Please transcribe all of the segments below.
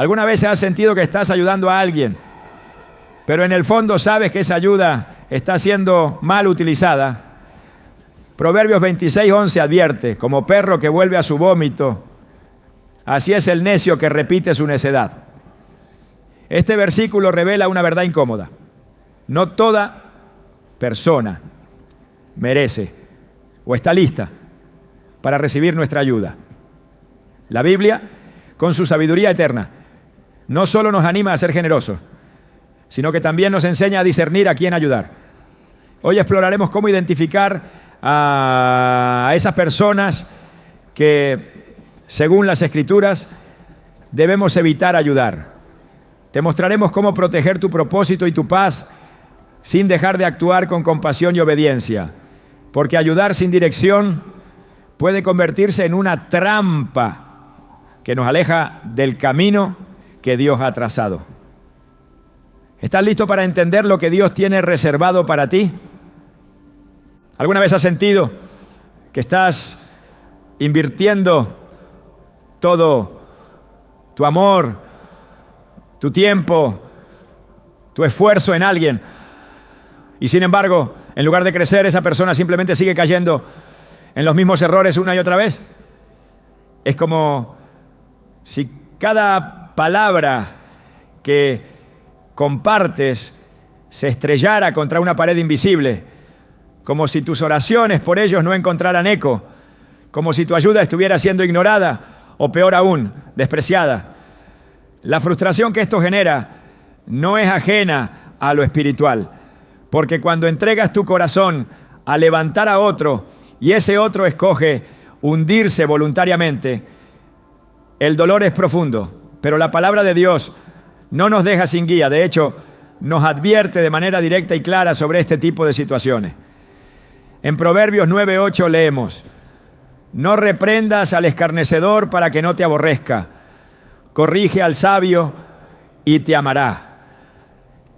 ¿Alguna vez has sentido que estás ayudando a alguien, pero en el fondo sabes que esa ayuda está siendo mal utilizada? Proverbios 26:11 advierte: como perro que vuelve a su vómito, así es el necio que repite su necedad. Este versículo revela una verdad incómoda. No toda persona merece o está lista para recibir nuestra ayuda. La Biblia, con su sabiduría eterna, no solo nos anima a ser generosos, sino que también nos enseña a discernir a quién ayudar. Hoy exploraremos cómo identificar a esas personas que, según las Escrituras, debemos evitar ayudar. Te mostraremos cómo proteger tu propósito y tu paz sin dejar de actuar con compasión y obediencia, porque ayudar sin dirección puede convertirse en una trampa que nos aleja del camino que Dios ha trazado. ¿Estás listo para entender lo que Dios tiene reservado para ti? ¿Alguna vez has sentido que estás invirtiendo todo tu amor, tu tiempo, tu esfuerzo en alguien, y sin embargo, en lugar de crecer, esa persona simplemente sigue cayendo en los mismos errores una y otra vez? Es como si cada palabra que compartes se estrellara contra una pared invisible, como si tus oraciones por ellos no encontraran eco, como si tu ayuda estuviera siendo ignorada o, peor aún, despreciada. La frustración que esto genera no es ajena a lo espiritual, porque cuando entregas tu corazón a levantar a otro y ese otro escoge hundirse voluntariamente, el dolor es profundo, pero la palabra de Dios no nos deja sin guía. De hecho, nos advierte de manera directa y clara sobre este tipo de situaciones. En Proverbios 9:8 leemos: no reprendas al escarnecedor para que no te aborrezca, corrige al sabio y te amará.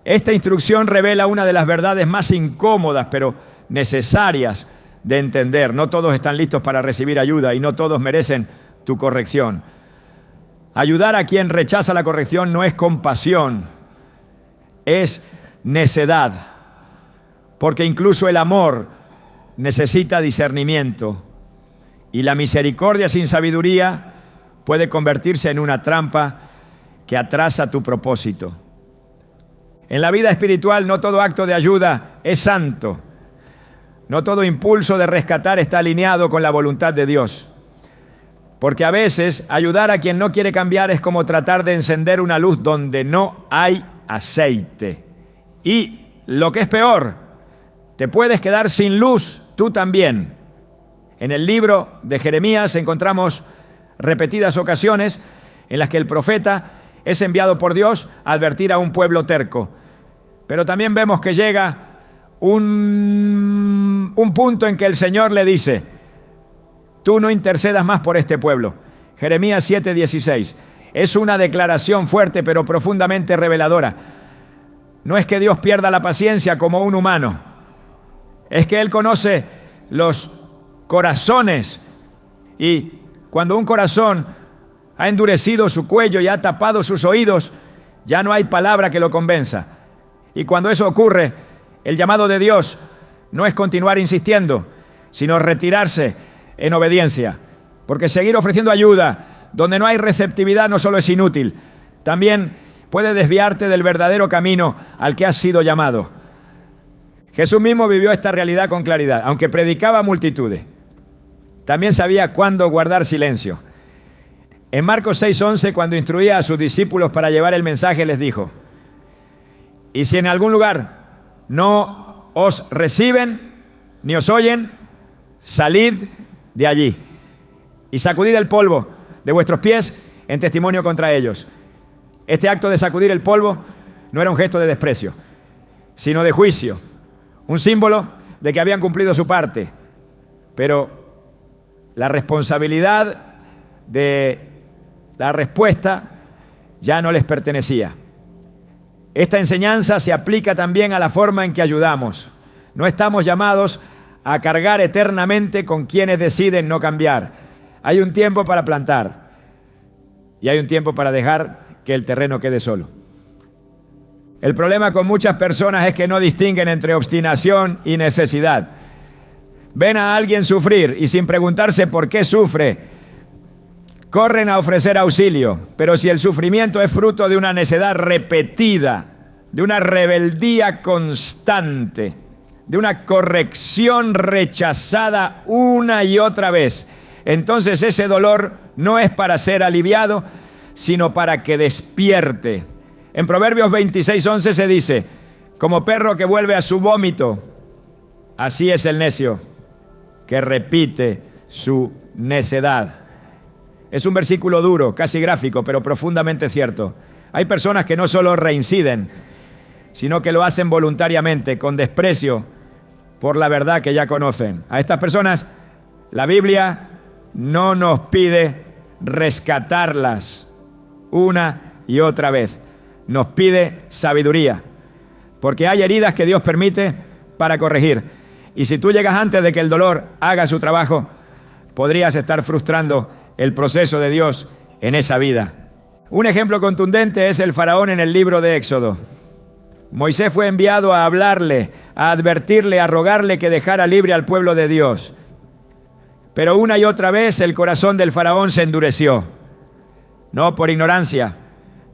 Esta instrucción revela una de las verdades más incómodas, pero necesarias de entender. No todos están listos para recibir ayuda y no todos merecen tu corrección. Ayudar a quien rechaza la corrección no es compasión, es necedad, porque incluso el amor necesita discernimiento y la misericordia sin sabiduría puede convertirse en una trampa que atrasa tu propósito. En la vida espiritual no todo acto de ayuda es santo, no todo impulso de rescatar está alineado con la voluntad de Dios. Porque a veces ayudar a quien no quiere cambiar es como tratar de encender una luz donde no hay aceite. Y lo que es peor, te puedes quedar sin luz tú también. En el libro de Jeremías encontramos repetidas ocasiones en las que el profeta es enviado por Dios a advertir a un pueblo terco. Pero también vemos que llega un punto en que el Señor le dice: tú no intercedas más por este pueblo. Jeremías 7:16. Es una declaración fuerte pero profundamente reveladora. No es que Dios pierda la paciencia como un humano. Es que Él conoce los corazones. Y cuando un corazón ha endurecido su cuello y ha tapado sus oídos, ya no hay palabra que lo convenza. Y cuando eso ocurre, el llamado de Dios no es continuar insistiendo, sino retirarse en obediencia, porque seguir ofreciendo ayuda donde no hay receptividad no solo es inútil, también puede desviarte del verdadero camino al que has sido llamado. Jesús mismo vivió esta realidad con claridad. Aunque predicaba a multitudes, también sabía cuándo guardar silencio. En Marcos 6:11, cuando instruía a sus discípulos para llevar el mensaje, les dijo: y si en algún lugar no os reciben ni os oyen, salid de allí y sacudid el polvo de vuestros pies en testimonio contra ellos. Este acto de sacudir el polvo no era un gesto de desprecio, sino de juicio, un símbolo de que habían cumplido su parte, pero la responsabilidad de la respuesta ya no les pertenecía. Esta enseñanza se aplica también a la forma en que ayudamos. No estamos llamados a cargar eternamente con quienes deciden no cambiar. Hay un tiempo para plantar y hay un tiempo para dejar que el terreno quede solo. El problema con muchas personas es que no distinguen entre obstinación y necesidad. Ven a alguien sufrir y sin preguntarse por qué sufre, corren a ofrecer auxilio. Pero si el sufrimiento es fruto de una necedad repetida, de una rebeldía constante, de una corrección rechazada una y otra vez, entonces ese dolor no es para ser aliviado, sino para que despierte. En Proverbios 26:11 se dice: como perro que vuelve a su vómito, así es el necio que repite su necedad. Es un versículo duro, casi gráfico, pero profundamente cierto. Hay personas que no solo reinciden, sino que lo hacen voluntariamente, con desprecio por la verdad que ya conocen. A estas personas, la Biblia no nos pide rescatarlas una y otra vez. Nos pide sabiduría, porque hay heridas que Dios permite para corregir. Y si tú llegas antes de que el dolor haga su trabajo, podrías estar frustrando el proceso de Dios en esa vida. Un ejemplo contundente es el faraón en el libro de Éxodo. Moisés fue enviado a hablarle, a advertirle, a rogarle que dejara libre al pueblo de Dios. Pero una y otra vez el corazón del faraón se endureció. No por ignorancia,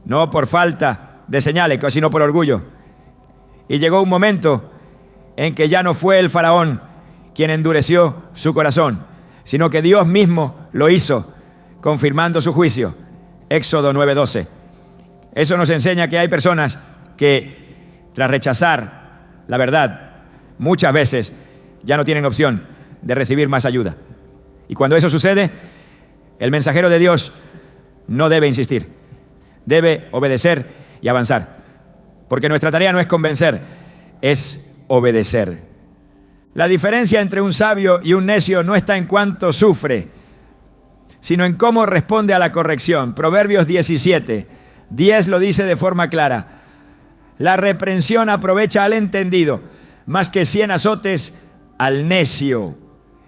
no por falta de señales, sino por orgullo. Y llegó un momento en que ya no fue el faraón quien endureció su corazón, sino que Dios mismo lo hizo, confirmando su juicio. Éxodo 9:12. Eso nos enseña que hay personas que, tras rechazar la verdad, muchas veces ya no tienen opción de recibir más ayuda. Y cuando eso sucede, el mensajero de Dios no debe insistir, debe obedecer y avanzar, porque nuestra tarea no es convencer, es obedecer. La diferencia entre un sabio y un necio no está en cuánto sufre, sino en cómo responde a la corrección. Proverbios 17:10 lo dice de forma clara: la reprensión aprovecha al entendido, más que 100 azotes al necio.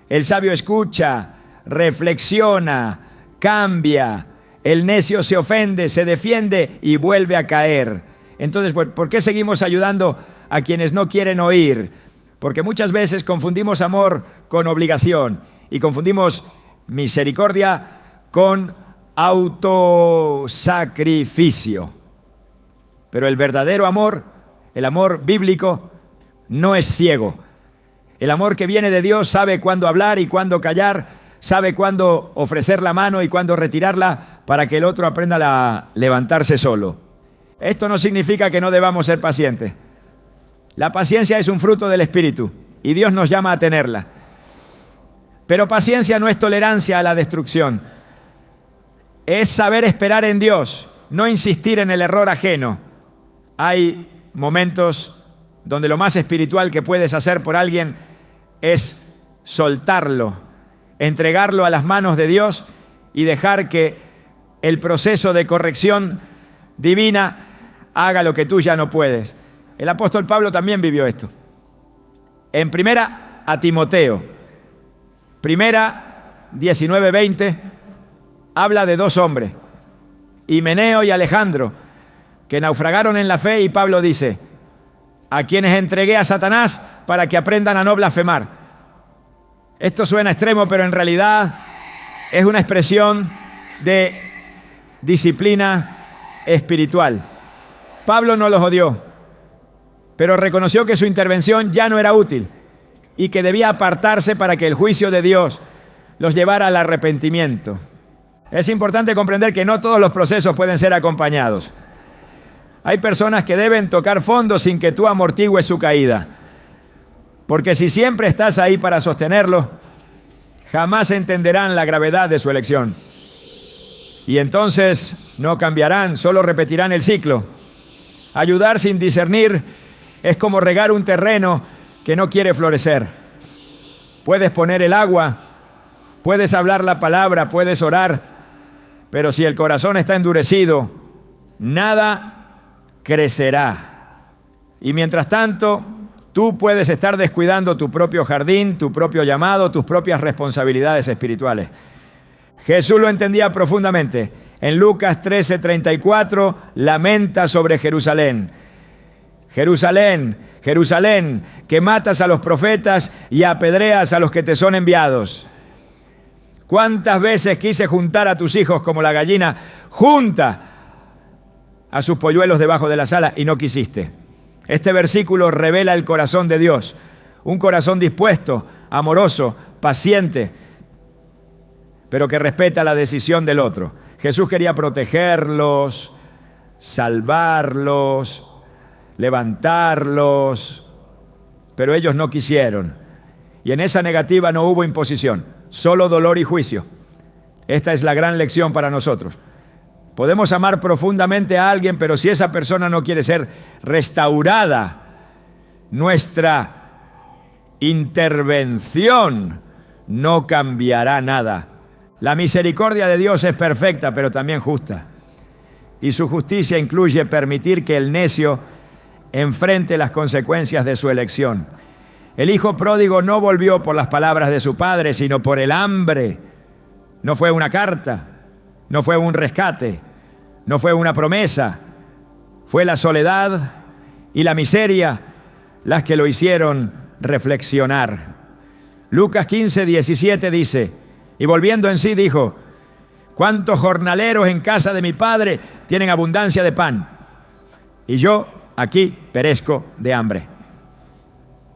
El sabio escucha, reflexiona, cambia. El necio se ofende, se defiende y vuelve a caer. Entonces, ¿por qué seguimos ayudando a quienes no quieren oír? Porque muchas veces confundimos amor con obligación y confundimos misericordia con autosacrificio. Pero el verdadero amor, el amor bíblico, no es ciego. El amor que viene de Dios sabe cuándo hablar y cuándo callar, sabe cuándo ofrecer la mano y cuándo retirarla para que el otro aprenda a levantarse solo. Esto no significa que no debamos ser pacientes. La paciencia es un fruto del Espíritu y Dios nos llama a tenerla. Pero paciencia no es tolerancia a la destrucción. Es saber esperar en Dios, no insistir en el error ajeno. Hay momentos donde lo más espiritual que puedes hacer por alguien es soltarlo, entregarlo a las manos de Dios y dejar que el proceso de corrección divina haga lo que tú ya no puedes. El apóstol Pablo también vivió esto. En primera a Timoteo, primera 19:20, habla de dos hombres, Himeneo y Alejandro, que naufragaron en la fe, y Pablo dice: a quienes entregué a Satanás para que aprendan a no blasfemar. Esto suena extremo, pero en realidad es una expresión de disciplina espiritual. Pablo no los odió, pero reconoció que su intervención ya no era útil y que debía apartarse para que el juicio de Dios los llevara al arrepentimiento. Es importante comprender que no todos los procesos pueden ser acompañados. Hay personas que deben tocar fondo sin que tú amortigües su caída, porque si siempre estás ahí para sostenerlos, jamás entenderán la gravedad de su elección. Y entonces no cambiarán, solo repetirán el ciclo. Ayudar sin discernir es como regar un terreno que no quiere florecer. Puedes poner el agua, puedes hablar la palabra, puedes orar, pero si el corazón está endurecido, nada crecerá. Y mientras tanto, tú puedes estar descuidando tu propio jardín, tu propio llamado, tus propias responsabilidades espirituales. Jesús lo entendía profundamente. En Lucas 13:34 lamenta sobre Jerusalén. Jerusalén, Jerusalén, que matas a los profetas y apedreas a los que te son enviados. ¿Cuántas veces quise juntar a tus hijos como la gallina junta a sus polluelos debajo de las alas y no quisiste? Este versículo revela el corazón de Dios, un corazón dispuesto, amoroso, paciente, pero que respeta la decisión del otro. Jesús quería protegerlos, salvarlos, levantarlos, pero ellos no quisieron. Y en esa negativa no hubo imposición, solo dolor y juicio. Esta es la gran lección para nosotros. Podemos amar profundamente a alguien, pero si esa persona no quiere ser restaurada, nuestra intervención no cambiará nada. La misericordia de Dios es perfecta, pero también justa. Y su justicia incluye permitir que el necio enfrente las consecuencias de su elección. El hijo pródigo no volvió por las palabras de su padre, sino por el hambre. No fue una carta, no fue un rescate, no fue una promesa. Fue la soledad y la miseria las que lo hicieron reflexionar. Lucas 15:17 dice: y volviendo en sí dijo: ¿cuántos jornaleros en casa de mi padre tienen abundancia de pan? Y yo aquí perezco de hambre.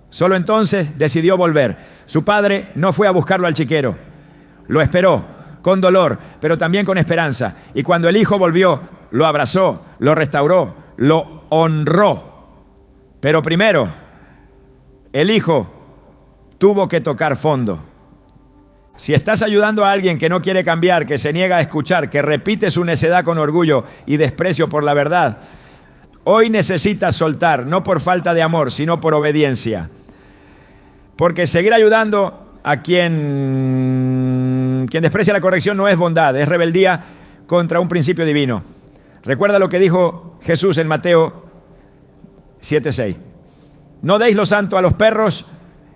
Solo entonces decidió volver. Su padre no fue a buscarlo al chiquero. Lo esperó con dolor, pero también con esperanza. Y cuando el hijo volvió, lo abrazó, lo restauró, lo honró. Pero primero, el hijo tuvo que tocar fondo. Si estás ayudando a alguien que no quiere cambiar, que se niega a escuchar, que repite su necedad con orgullo y desprecio por la verdad, hoy necesitas soltar, no por falta de amor, sino por obediencia. Porque seguir ayudando a quien desprecia la corrección no es bondad, es rebeldía contra un principio divino. Recuerda lo que dijo Jesús en Mateo 7:6. No deis lo santo a los perros,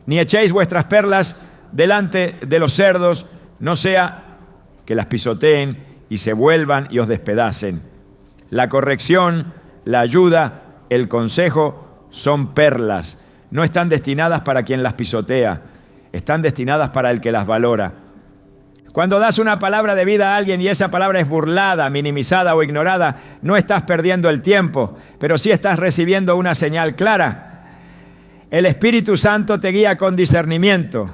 ni echéis vuestras perlas delante de los cerdos, no sea que las pisoteen y se vuelvan y os despedacen. La corrección, la ayuda, el consejo son perlas. No están destinadas para quien las pisotea, están destinadas para el que las valora. Cuando das una palabra de vida a alguien y esa palabra es burlada, minimizada o ignorada, no estás perdiendo el tiempo, pero sí estás recibiendo una señal clara. El Espíritu Santo te guía con discernimiento.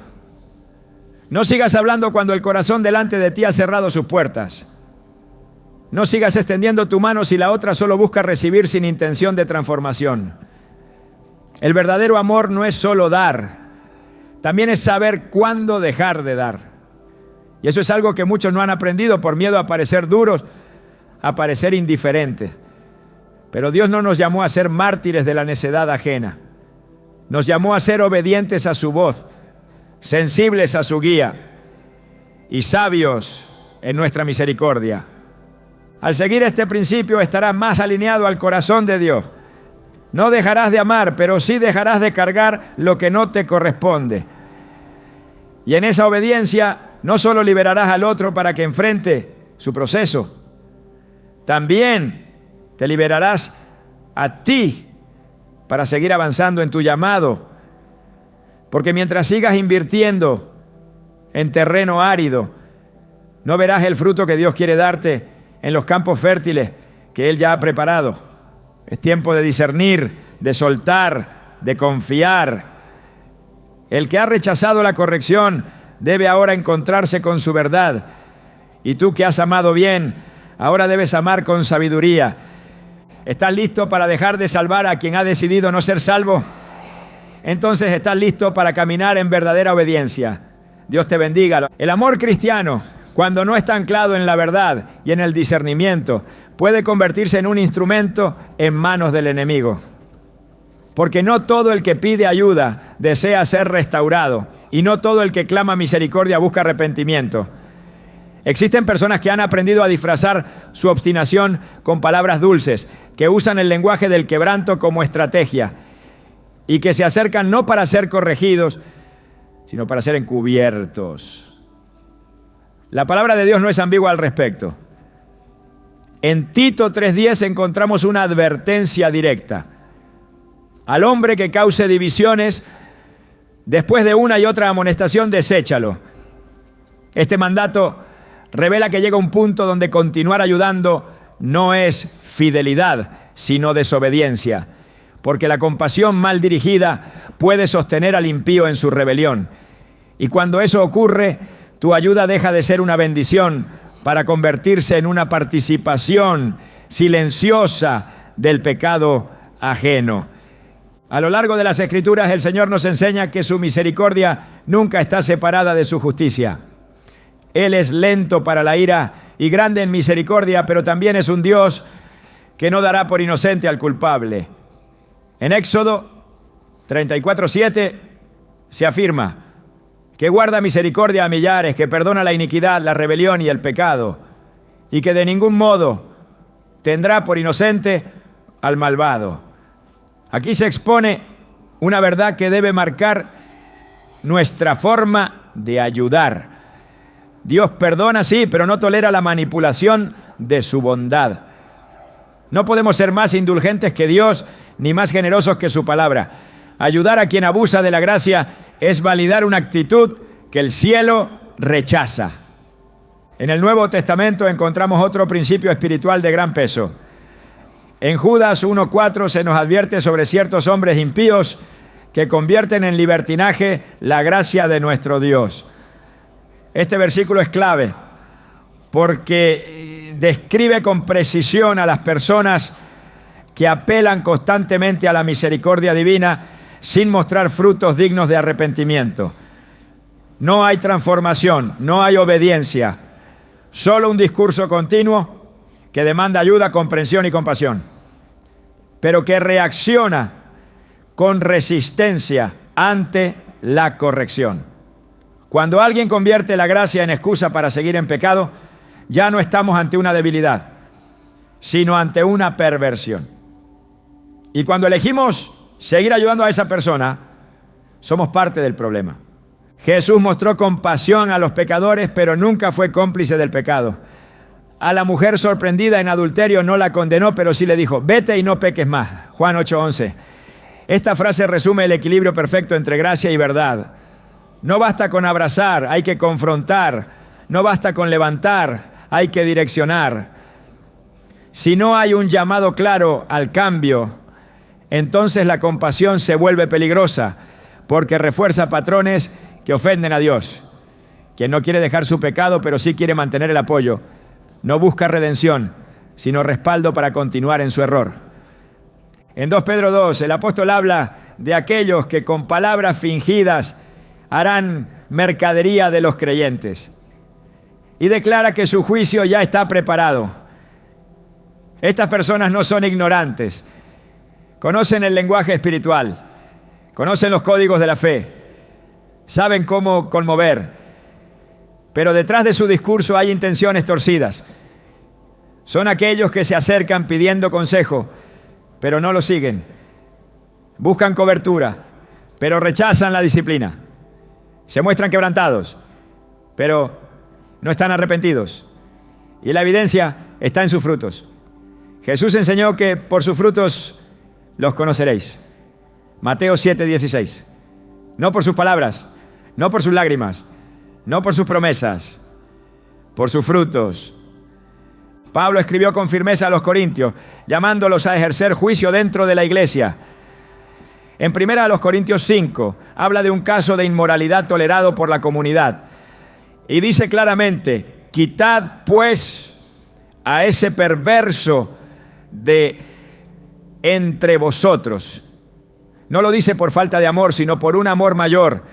No sigas hablando cuando el corazón delante de ti ha cerrado sus puertas. No sigas extendiendo tu mano si la otra solo busca recibir sin intención de transformación. El verdadero amor no es solo dar, también es saber cuándo dejar de dar. Y eso es algo que muchos no han aprendido por miedo a parecer duros, a parecer indiferentes. Pero Dios no nos llamó a ser mártires de la necedad ajena. Nos llamó a ser obedientes a su voz, sensibles a su guía y sabios en nuestra misericordia. Al seguir este principio estarás más alineado al corazón de Dios. No dejarás de amar, pero sí dejarás de cargar lo que no te corresponde. Y en esa obediencia no solo liberarás al otro para que enfrente su proceso, también te liberarás a ti para seguir avanzando en tu llamado. Porque mientras sigas invirtiendo en terreno árido, no verás el fruto que Dios quiere darte en los campos fértiles que Él ya ha preparado. Es tiempo de discernir, de soltar, de confiar. El que ha rechazado la corrección debe ahora encontrarse con su verdad. Y tú que has amado bien, ahora debes amar con sabiduría. ¿Estás listo para dejar de salvar a quien ha decidido no ser salvo? Entonces estás listo para caminar en verdadera obediencia. Dios te bendiga. El amor cristiano, cuando no está anclado en la verdad y en el discernimiento, puede convertirse en un instrumento en manos del enemigo. Porque no todo el que pide ayuda desea ser restaurado, y no todo el que clama misericordia busca arrepentimiento. Existen personas que han aprendido a disfrazar su obstinación con palabras dulces, que usan el lenguaje del quebranto como estrategia y que se acercan no para ser corregidos, sino para ser encubiertos. La palabra de Dios no es ambigua al respecto. En Tito 3:10 encontramos una advertencia directa. Al hombre que cause divisiones, después de una y otra amonestación, deséchalo. Este mandato revela que llega un punto donde continuar ayudando no es fidelidad, sino desobediencia, porque la compasión mal dirigida puede sostener al impío en su rebelión. Y cuando eso ocurre, tu ayuda deja de ser una bendición para convertirse en una participación silenciosa del pecado ajeno. A lo largo de las Escrituras, el Señor nos enseña que su misericordia nunca está separada de su justicia. Él es lento para la ira y grande en misericordia, pero también es un Dios que no dará por inocente al culpable. En Éxodo 34:7 se afirma que guarda misericordia a millares, que perdona la iniquidad, la rebelión y el pecado, y que de ningún modo tendrá por inocente al malvado. Aquí se expone una verdad que debe marcar nuestra forma de ayudar. Dios perdona, sí, pero no tolera la manipulación de su bondad. No podemos ser más indulgentes que Dios, ni más generosos que su palabra. Ayudar a quien abusa de la gracia es validar una actitud que el cielo rechaza. En el Nuevo Testamento encontramos otro principio espiritual de gran peso. En Judas 1:4 se nos advierte sobre ciertos hombres impíos que convierten en libertinaje la gracia de nuestro Dios. Este versículo es clave porque describe con precisión a las personas que apelan constantemente a la misericordia divina sin mostrar frutos dignos de arrepentimiento. No hay transformación, no hay obediencia, solo un discurso continuo que demanda ayuda, comprensión y compasión, pero que reacciona con resistencia ante la corrección. Cuando alguien convierte la gracia en excusa para seguir en pecado, ya no estamos ante una debilidad, sino ante una perversión. Y cuando elegimos seguir ayudando a esa persona, somos parte del problema. Jesús mostró compasión a los pecadores, pero nunca fue cómplice del pecado. A la mujer sorprendida en adulterio no la condenó, pero sí le dijo, vete y no peques más. Juan 8:11. Esta frase resume el equilibrio perfecto entre gracia y verdad. No basta con abrazar, hay que confrontar. No basta con levantar, hay que direccionar. Si no hay un llamado claro al cambio, entonces la compasión se vuelve peligrosa, porque refuerza patrones que ofenden a Dios. Quien no quiere dejar su pecado, pero sí quiere mantener el apoyo, no busca redención, sino respaldo para continuar en su error. En 2 Pedro 2, el apóstol habla de aquellos que con palabras fingidas harán mercadería de los creyentes. Y declara que su juicio ya está preparado. Estas personas no son ignorantes. Conocen el lenguaje espiritual, conocen los códigos de la fe, saben cómo conmover, pero detrás de su discurso hay intenciones torcidas. Son aquellos que se acercan pidiendo consejo, pero no lo siguen. Buscan cobertura, pero rechazan la disciplina. Se muestran quebrantados, pero no están arrepentidos. Y la evidencia está en sus frutos. Jesús enseñó que por sus frutos los conoceréis. Mateo 7:16. No por sus palabras, no por sus lágrimas, no por sus promesas, por sus frutos. Pablo escribió con firmeza a los corintios, llamándolos a ejercer juicio dentro de la iglesia. En 1 Corintios 5 habla de un caso de inmoralidad tolerado por la comunidad. Y dice claramente, quitad pues a ese perverso de entre vosotros. No lo dice por falta de amor, sino por un amor mayor.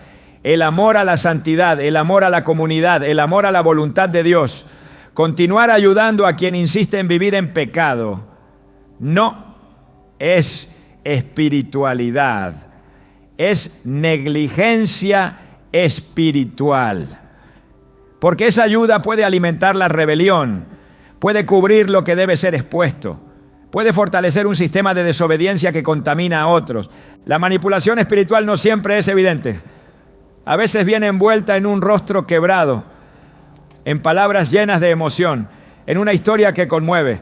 El amor a la santidad, el amor a la comunidad, el amor a la voluntad de Dios. Continuar ayudando a quien insiste en vivir en pecado no es espiritualidad, es negligencia espiritual. Porque esa ayuda puede alimentar la rebelión, puede cubrir lo que debe ser expuesto, puede fortalecer un sistema de desobediencia que contamina a otros. La manipulación espiritual no siempre es evidente. A veces viene envuelta en un rostro quebrado, en palabras llenas de emoción, en una historia que conmueve.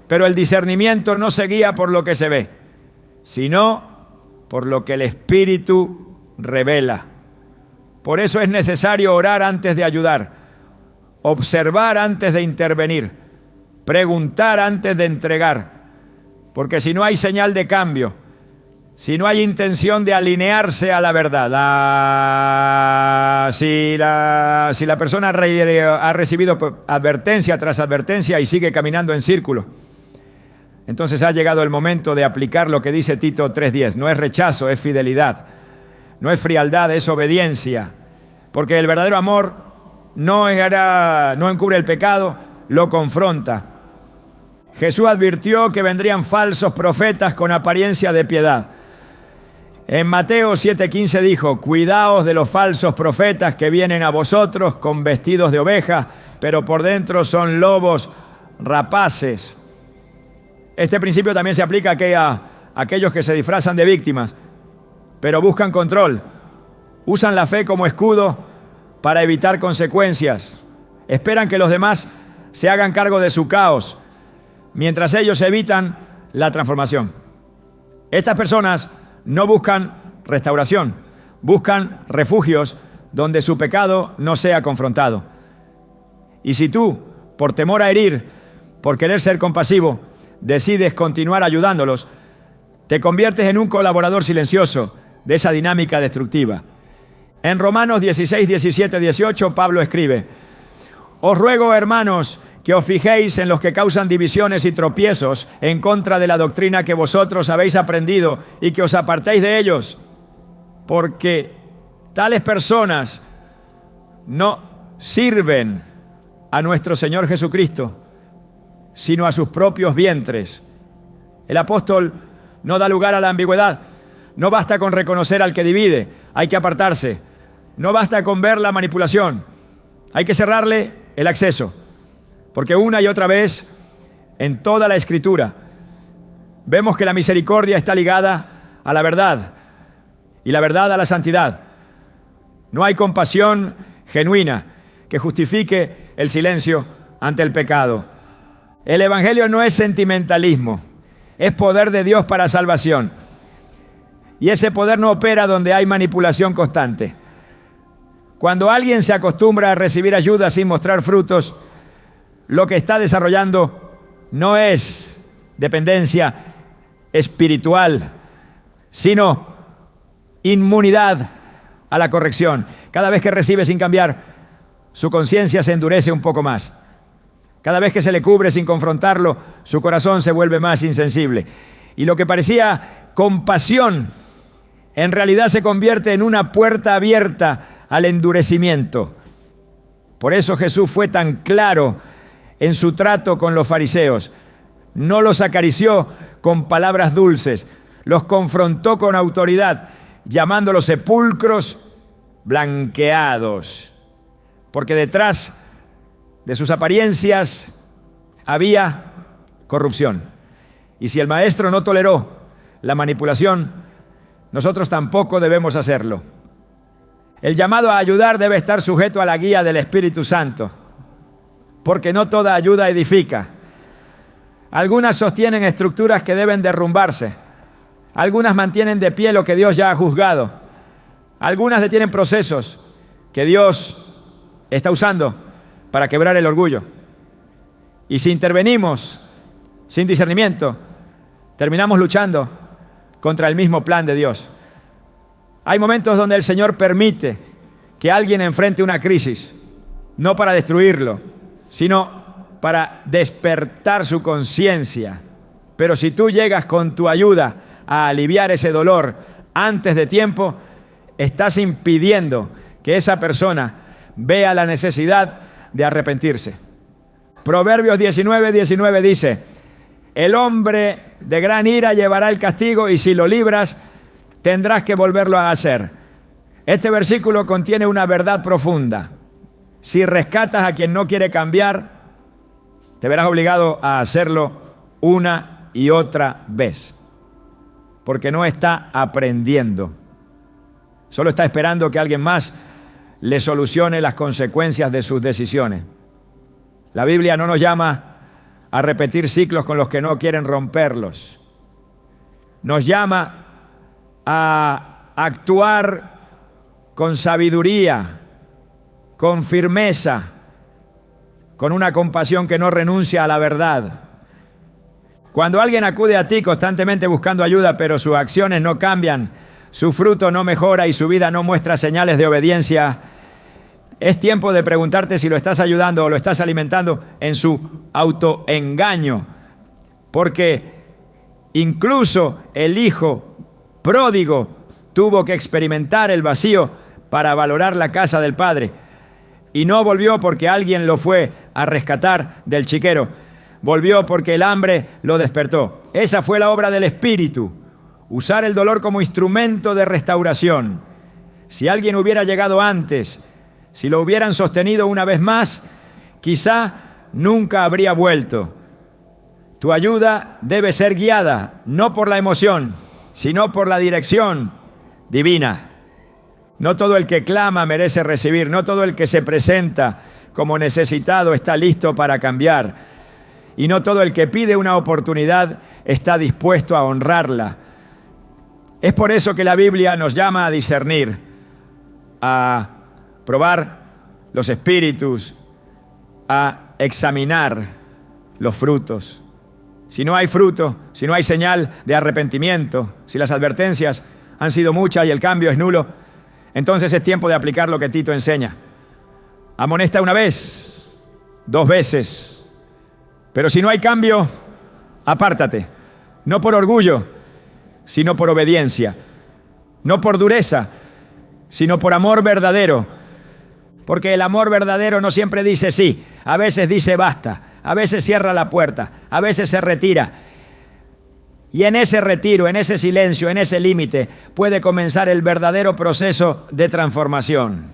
Pero el discernimiento no se guía por lo que se ve, sino por lo que el Espíritu revela. Por eso es necesario orar antes de ayudar, observar antes de intervenir, preguntar antes de entregar. Porque si no hay señal de cambio, si no hay intención de alinearse a la verdad, si la persona ha recibido advertencia tras advertencia y sigue caminando en círculo, entonces ha llegado el momento de aplicar lo que dice Tito 3:10. No es rechazo, es fidelidad. No es frialdad, es obediencia. Porque el verdadero amor no encubre el pecado, lo confronta. Jesús advirtió que vendrían falsos profetas con apariencia de piedad. En Mateo 7:15 dijo: cuidaos de los falsos profetas que vienen a vosotros con vestidos de oveja, pero por dentro son lobos rapaces. Este principio también se aplica a aquellos que se disfrazan de víctimas, pero buscan control. Usan la fe como escudo para evitar consecuencias. Esperan que los demás se hagan cargo de su caos, mientras ellos evitan la transformación. Estas personas no buscan restauración, buscan refugios donde su pecado no sea confrontado. Y si tú, por temor a herir, por querer ser compasivo, decides continuar ayudándolos, te conviertes en un colaborador silencioso de esa dinámica destructiva. En Romanos 16, 17, 18, Pablo escribe: os ruego, hermanos, que os fijéis en los que causan divisiones y tropiezos en contra de la doctrina que vosotros habéis aprendido y que os apartéis de ellos, porque tales personas no sirven a nuestro Señor Jesucristo, sino a sus propios vientres. El apóstol no da lugar a la ambigüedad. No basta con reconocer al que divide, hay que apartarse. No basta con ver la manipulación, hay que cerrarle el acceso. Porque una y otra vez, en toda la Escritura, vemos que la misericordia está ligada a la verdad y la verdad a la santidad. No hay compasión genuina que justifique el silencio ante el pecado. El Evangelio no es sentimentalismo, es poder de Dios para salvación. Y ese poder no opera donde hay manipulación constante. Cuando alguien se acostumbra a recibir ayuda sin mostrar frutos, lo que está desarrollando no es dependencia espiritual, sino inmunidad a la corrección. Cada vez que recibe sin cambiar, su conciencia se endurece un poco más. Cada vez que se le cubre sin confrontarlo, su corazón se vuelve más insensible. Y lo que parecía compasión, en realidad se convierte en una puerta abierta al endurecimiento. Por eso Jesús fue tan claro en su trato con los fariseos. No los acarició con palabras dulces, los confrontó con autoridad, llamándolos sepulcros blanqueados. Porque detrás de sus apariencias había corrupción. Y si el maestro no toleró la manipulación, nosotros tampoco debemos hacerlo. El llamado a ayudar debe estar sujeto a la guía del Espíritu Santo, porque no toda ayuda edifica. Algunas sostienen estructuras que deben derrumbarse. Algunas mantienen de pie lo que Dios ya ha juzgado. Algunas detienen procesos que Dios está usando para quebrar el orgullo. Y si intervenimos sin discernimiento, terminamos luchando contra el mismo plan de Dios. Hay momentos donde el Señor permite que alguien enfrente una crisis, no para destruirlo, sino para despertar su conciencia. Pero si tú llegas con tu ayuda a aliviar ese dolor antes de tiempo, estás impidiendo que esa persona vea la necesidad de arrepentirse. Proverbios 19:19 dice: el hombre de gran ira llevará el castigo, y si lo libras, tendrás que volverlo a hacer. Este versículo contiene una verdad profunda. Si rescatas a quien no quiere cambiar, te verás obligado a hacerlo una y otra vez, porque no está aprendiendo. Solo está esperando que alguien más le solucione las consecuencias de sus decisiones. La Biblia no nos llama a repetir ciclos con los que no quieren romperlos. Nos llama a actuar con sabiduría, con firmeza, con una compasión que no renuncia a la verdad. Cuando alguien acude a ti constantemente buscando ayuda, pero sus acciones no cambian, su fruto no mejora y su vida no muestra señales de obediencia, es tiempo de preguntarte si lo estás ayudando o lo estás alimentando en su autoengaño. Porque incluso el hijo pródigo tuvo que experimentar el vacío para valorar la casa del padre. Y no volvió porque alguien lo fue a rescatar del chiquero. Volvió porque el hambre lo despertó. Esa fue la obra del Espíritu. Usar el dolor como instrumento de restauración. Si alguien hubiera llegado antes, si lo hubieran sostenido una vez más, quizá nunca habría vuelto. Tu ayuda debe ser guiada, no por la emoción, sino por la dirección divina. No todo el que clama merece recibir, no todo el que se presenta como necesitado está listo para cambiar. Y no todo el que pide una oportunidad está dispuesto a honrarla. Es por eso que la Biblia nos llama a discernir, a probar los espíritus, a examinar los frutos. Si no hay fruto, si no hay señal de arrepentimiento, si las advertencias han sido muchas y el cambio es nulo, entonces es tiempo de aplicar lo que Tito enseña. Amonesta una vez, 2 veces. Pero si no hay cambio, apártate. No por orgullo, sino por obediencia. No por dureza, sino por amor verdadero. Porque el amor verdadero no siempre dice sí. A veces dice basta. A veces cierra la puerta. A veces se retira. Y en ese retiro, en ese silencio, en ese límite, puede comenzar el verdadero proceso de transformación.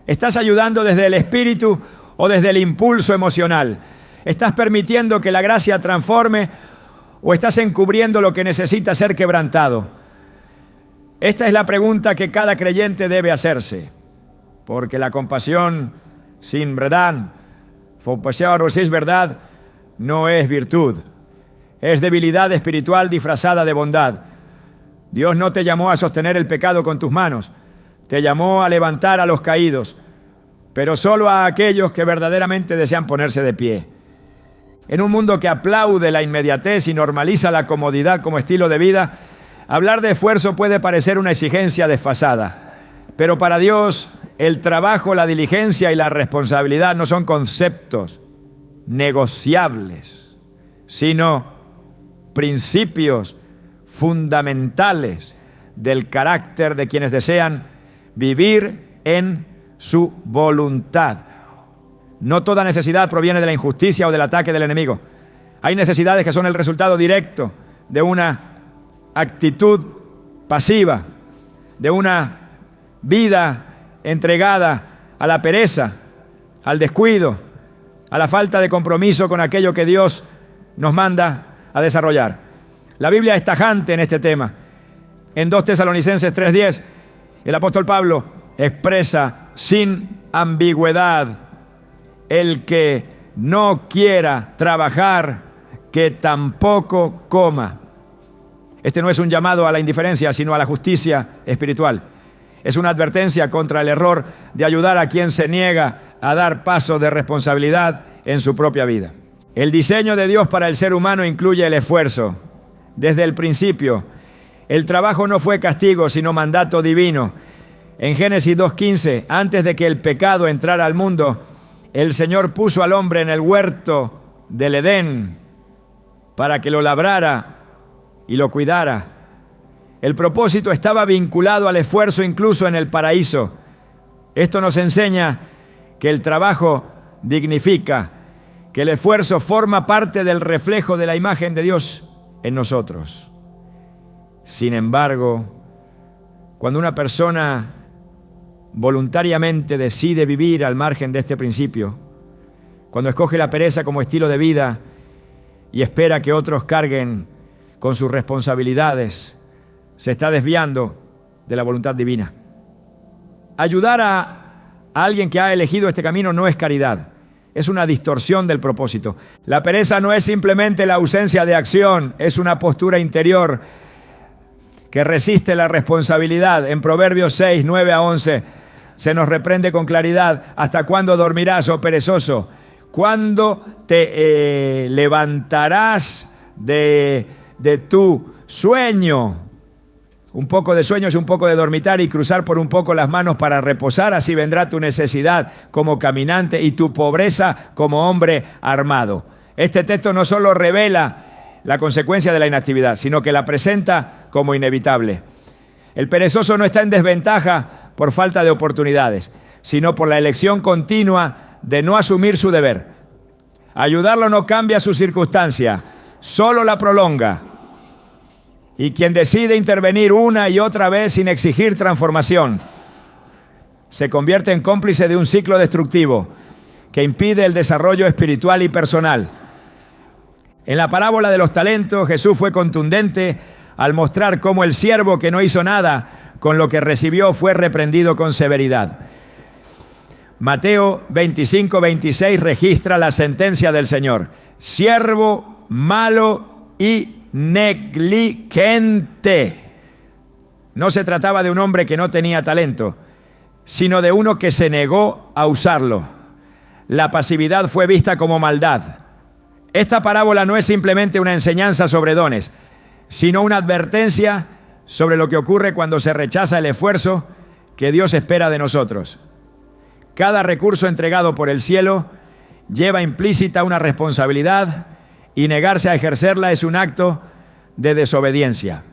¿Estás ayudando desde el espíritu o desde el impulso emocional? ¿Estás permitiendo que la gracia transforme o estás encubriendo lo que necesita ser quebrantado? Esta es la pregunta que cada creyente debe hacerse, porque la compasión sin verdad, compasión sin verdad, no es virtud, es debilidad espiritual disfrazada de bondad. Dios no te llamó a sostener el pecado con tus manos, te llamó a levantar a los caídos, pero solo a aquellos que verdaderamente desean ponerse de pie. En un mundo que aplaude la inmediatez y normaliza la comodidad como estilo de vida, hablar de esfuerzo puede parecer una exigencia desfasada. Pero para Dios, el trabajo, la diligencia y la responsabilidad no son conceptos negociables, sino principios fundamentales del carácter de quienes desean vivir en su voluntad. No toda necesidad proviene de la injusticia o del ataque del enemigo. Hay necesidades que son el resultado directo de una actitud pasiva, de una vida entregada a la pereza, al descuido, a la falta de compromiso con aquello que Dios nos manda a desarrollar. La Biblia es tajante en este tema. En 2 Tesalonicenses 3:10, el apóstol Pablo expresa sin ambigüedad: el que no quiera trabajar, que tampoco coma. Este no es un llamado a la indiferencia, sino a la justicia espiritual. Es una advertencia contra el error de ayudar a quien se niega a dar pasos de responsabilidad en su propia vida. El diseño de Dios para el ser humano incluye el esfuerzo. Desde el principio, el trabajo no fue castigo, sino mandato divino. En Génesis 2:15, antes de que el pecado entrara al mundo, el Señor puso al hombre en el huerto del Edén para que lo labrara y lo cuidara. El propósito estaba vinculado al esfuerzo incluso en el paraíso. Esto nos enseña que el trabajo dignifica, que el esfuerzo forma parte del reflejo de la imagen de Dios en nosotros. Sin embargo, cuando una persona voluntariamente decide vivir al margen de este principio, cuando escoge la pereza como estilo de vida y espera que otros carguen con sus responsabilidades, se está desviando de la voluntad divina. Ayudar a alguien que ha elegido este camino no es caridad, Es una distorsión del propósito. La pereza no es simplemente la ausencia de acción, es una postura interior que resiste la responsabilidad. En Proverbios 6, 9 a 11 se nos reprende con claridad: ¿hasta cuándo dormirás, oh perezoso? ¿Cuándo te levantarás de tu sueño? Un poco de sueño es un poco de dormitar y cruzar por un poco las manos para reposar. Así vendrá tu necesidad como caminante y tu pobreza como hombre armado. Este texto no solo revela la consecuencia de la inactividad, sino que la presenta como inevitable. El perezoso no está en desventaja por falta de oportunidades, sino por la elección continua de no asumir su deber. Ayudarlo no cambia su circunstancia, solo la prolonga. Y quien decide intervenir una y otra vez sin exigir transformación, se convierte en cómplice de un ciclo destructivo que impide el desarrollo espiritual y personal. En la parábola de los talentos, Jesús fue contundente al mostrar cómo el siervo que no hizo nada con lo que recibió fue reprendido con severidad. Mateo 25, 26 registra la sentencia del Señor: siervo malo y negligente. No se trataba de un hombre que no tenía talento, sino de uno que se negó a usarlo. La pasividad fue vista como maldad. Esta parábola no es simplemente una enseñanza sobre dones, sino una advertencia sobre lo que ocurre cuando se rechaza el esfuerzo que Dios espera de nosotros. Cada recurso entregado por el cielo lleva implícita una responsabilidad, y negarse a ejercerla es un acto de desobediencia.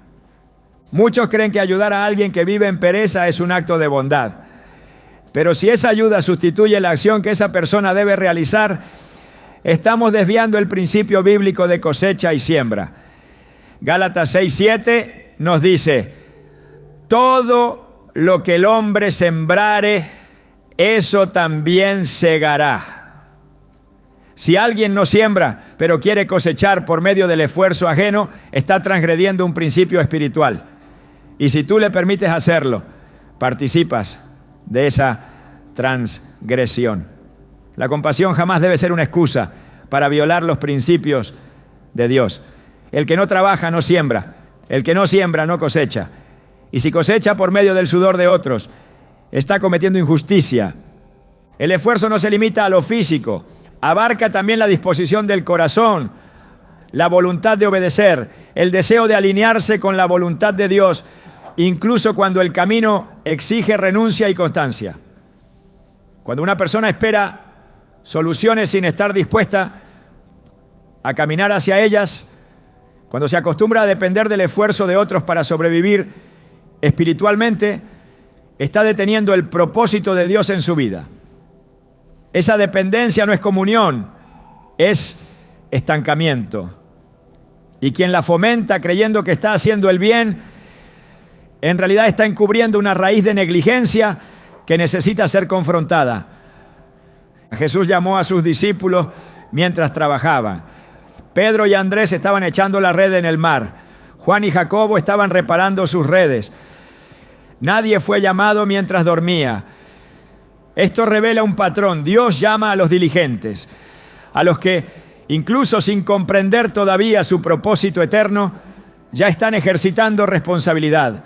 Muchos creen que ayudar a alguien que vive en pereza es un acto de bondad. Pero si esa ayuda sustituye la acción que esa persona debe realizar, estamos desviando el principio bíblico de cosecha y siembra. Gálatas 6:7 nos dice: todo lo que el hombre sembrare, eso también segará. Si alguien no siembra, pero quiere cosechar por medio del esfuerzo ajeno, está transgrediendo un principio espiritual. Y si tú le permites hacerlo, participas de esa transgresión. La compasión jamás debe ser una excusa para violar los principios de Dios. El que no trabaja no siembra, el que no siembra no cosecha. Y si cosecha por medio del sudor de otros, está cometiendo injusticia. El esfuerzo no se limita a lo físico, abarca también la disposición del corazón, la voluntad de obedecer, el deseo de alinearse con la voluntad de Dios, incluso cuando el camino exige renuncia y constancia. Cuando una persona espera soluciones sin estar dispuesta a caminar hacia ellas, cuando se acostumbra a depender del esfuerzo de otros para sobrevivir espiritualmente, está deteniendo el propósito de Dios en su vida. Esa dependencia no es comunión, es estancamiento. Y quien la fomenta creyendo que está haciendo el bien, en realidad está encubriendo una raíz de negligencia que necesita ser confrontada. Jesús llamó a sus discípulos mientras trabajaban. Pedro y Andrés estaban echando la red en el mar. Juan y Jacobo estaban reparando sus redes. Nadie fue llamado mientras dormía. Esto revela un patrón. Dios llama a los diligentes, a los que, incluso sin comprender todavía su propósito eterno, ya están ejercitando responsabilidad.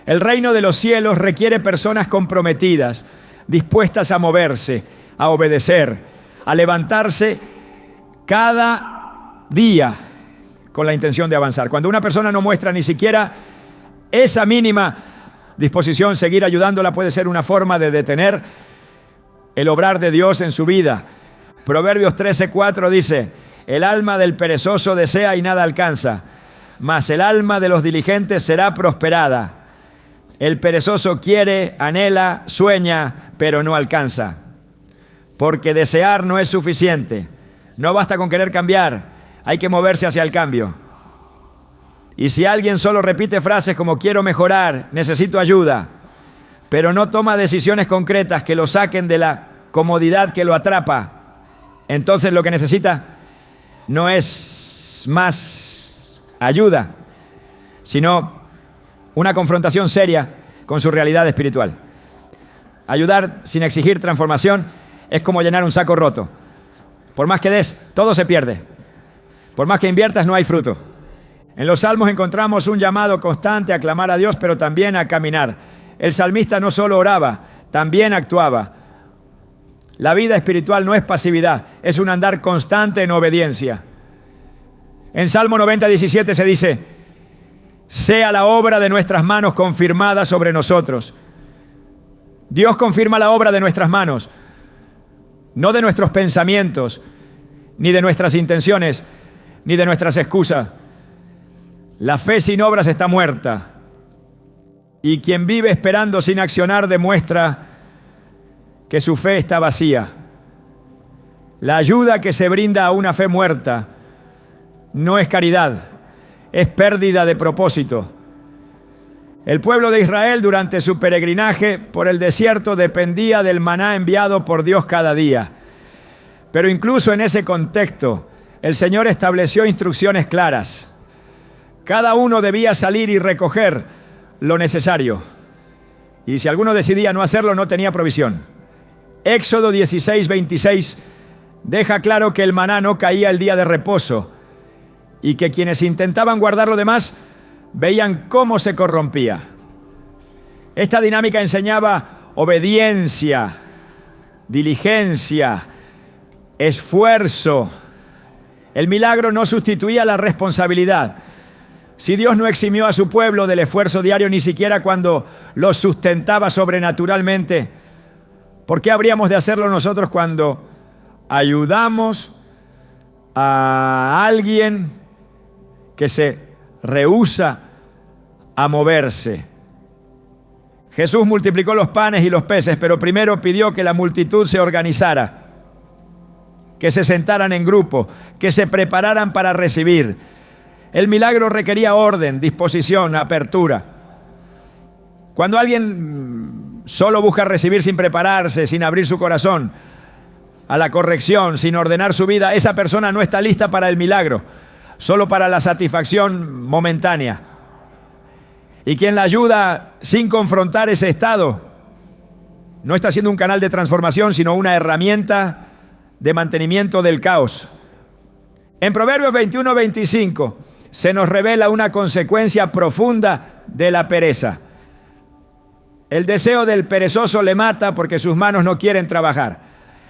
El reino de los cielos requiere personas comprometidas, dispuestas a moverse, a obedecer, a levantarse cada día con la intención de avanzar. Cuando una persona no muestra ni siquiera esa mínima disposición, seguir ayudándola puede ser una forma de detener el obrar de Dios en su vida. Proverbios 13:4 dice: el alma del perezoso desea y nada alcanza, mas el alma de los diligentes será prosperada. El perezoso quiere, anhela, sueña, pero no alcanza. Porque desear no es suficiente. No basta con querer cambiar, hay que moverse hacia el cambio. Y si alguien solo repite frases como quiero mejorar, necesito ayuda, pero no toma decisiones concretas que lo saquen de la comodidad que lo atrapa, entonces lo que necesita no es más ayuda, sino una confrontación seria con su realidad espiritual. Ayudar sin exigir transformación es como llenar un saco roto. Por más que des, todo se pierde. Por más que inviertas, no hay fruto. En los Salmos encontramos un llamado constante a clamar a Dios, pero también a caminar. El salmista no solo oraba, también actuaba. La vida espiritual no es pasividad, es un andar constante en obediencia. En Salmo 90:17 se dice: sea la obra de nuestras manos confirmada sobre nosotros. Dios confirma la obra de nuestras manos, no de nuestros pensamientos, ni de nuestras intenciones, ni de nuestras excusas. La fe sin obras está muerta, y quien vive esperando sin accionar demuestra que su fe está vacía. La ayuda que se brinda a una fe muerta no es caridad, es pérdida de propósito. El pueblo de Israel durante su peregrinaje por el desierto dependía del maná enviado por Dios cada día. Pero incluso en ese contexto, el Señor estableció instrucciones claras. Cada uno debía salir y recoger lo necesario. Y si alguno decidía no hacerlo, no tenía provisión. Éxodo 16:26 deja claro que el maná no caía el día de reposo y que quienes intentaban guardar lo demás veían cómo se corrompía. Esta dinámica enseñaba obediencia, diligencia, esfuerzo. El milagro no sustituía la responsabilidad. Si Dios no eximió a su pueblo del esfuerzo diario ni siquiera cuando los sustentaba sobrenaturalmente, ¿por qué habríamos de hacerlo nosotros cuando ayudamos a alguien que se rehúsa a moverse? Jesús multiplicó los panes y los peces, pero primero pidió que la multitud se organizara, que se sentaran en grupo, que se prepararan para recibir. El milagro requería orden, disposición, apertura. Cuando alguien solo busca recibir sin prepararse, sin abrir su corazón a la corrección, sin ordenar su vida, esa persona no está lista para el milagro, solo para la satisfacción momentánea. Y quien la ayuda sin confrontar ese estado no está siendo un canal de transformación, sino una herramienta de mantenimiento del caos. En Proverbios 21:25 se nos revela una consecuencia profunda de la pereza. El deseo del perezoso le mata porque sus manos no quieren trabajar.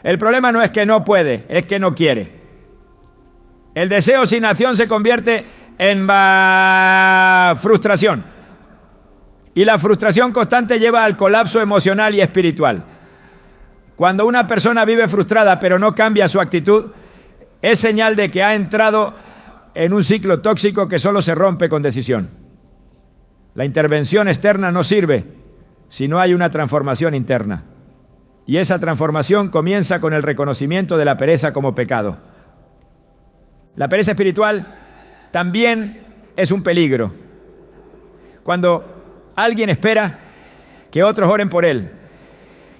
El problema no es que no puede, es que no quiere. El deseo sin acción se convierte en frustración. Y la frustración constante lleva al colapso emocional y espiritual. Cuando una persona vive frustrada pero no cambia su actitud, es señal de que ha entrado en un ciclo tóxico que solo se rompe con decisión. La intervención externa no sirve si no hay una transformación interna. Y esa transformación comienza con el reconocimiento de la pereza como pecado. La pereza espiritual también es un peligro. Cuando alguien espera que otros oren por él,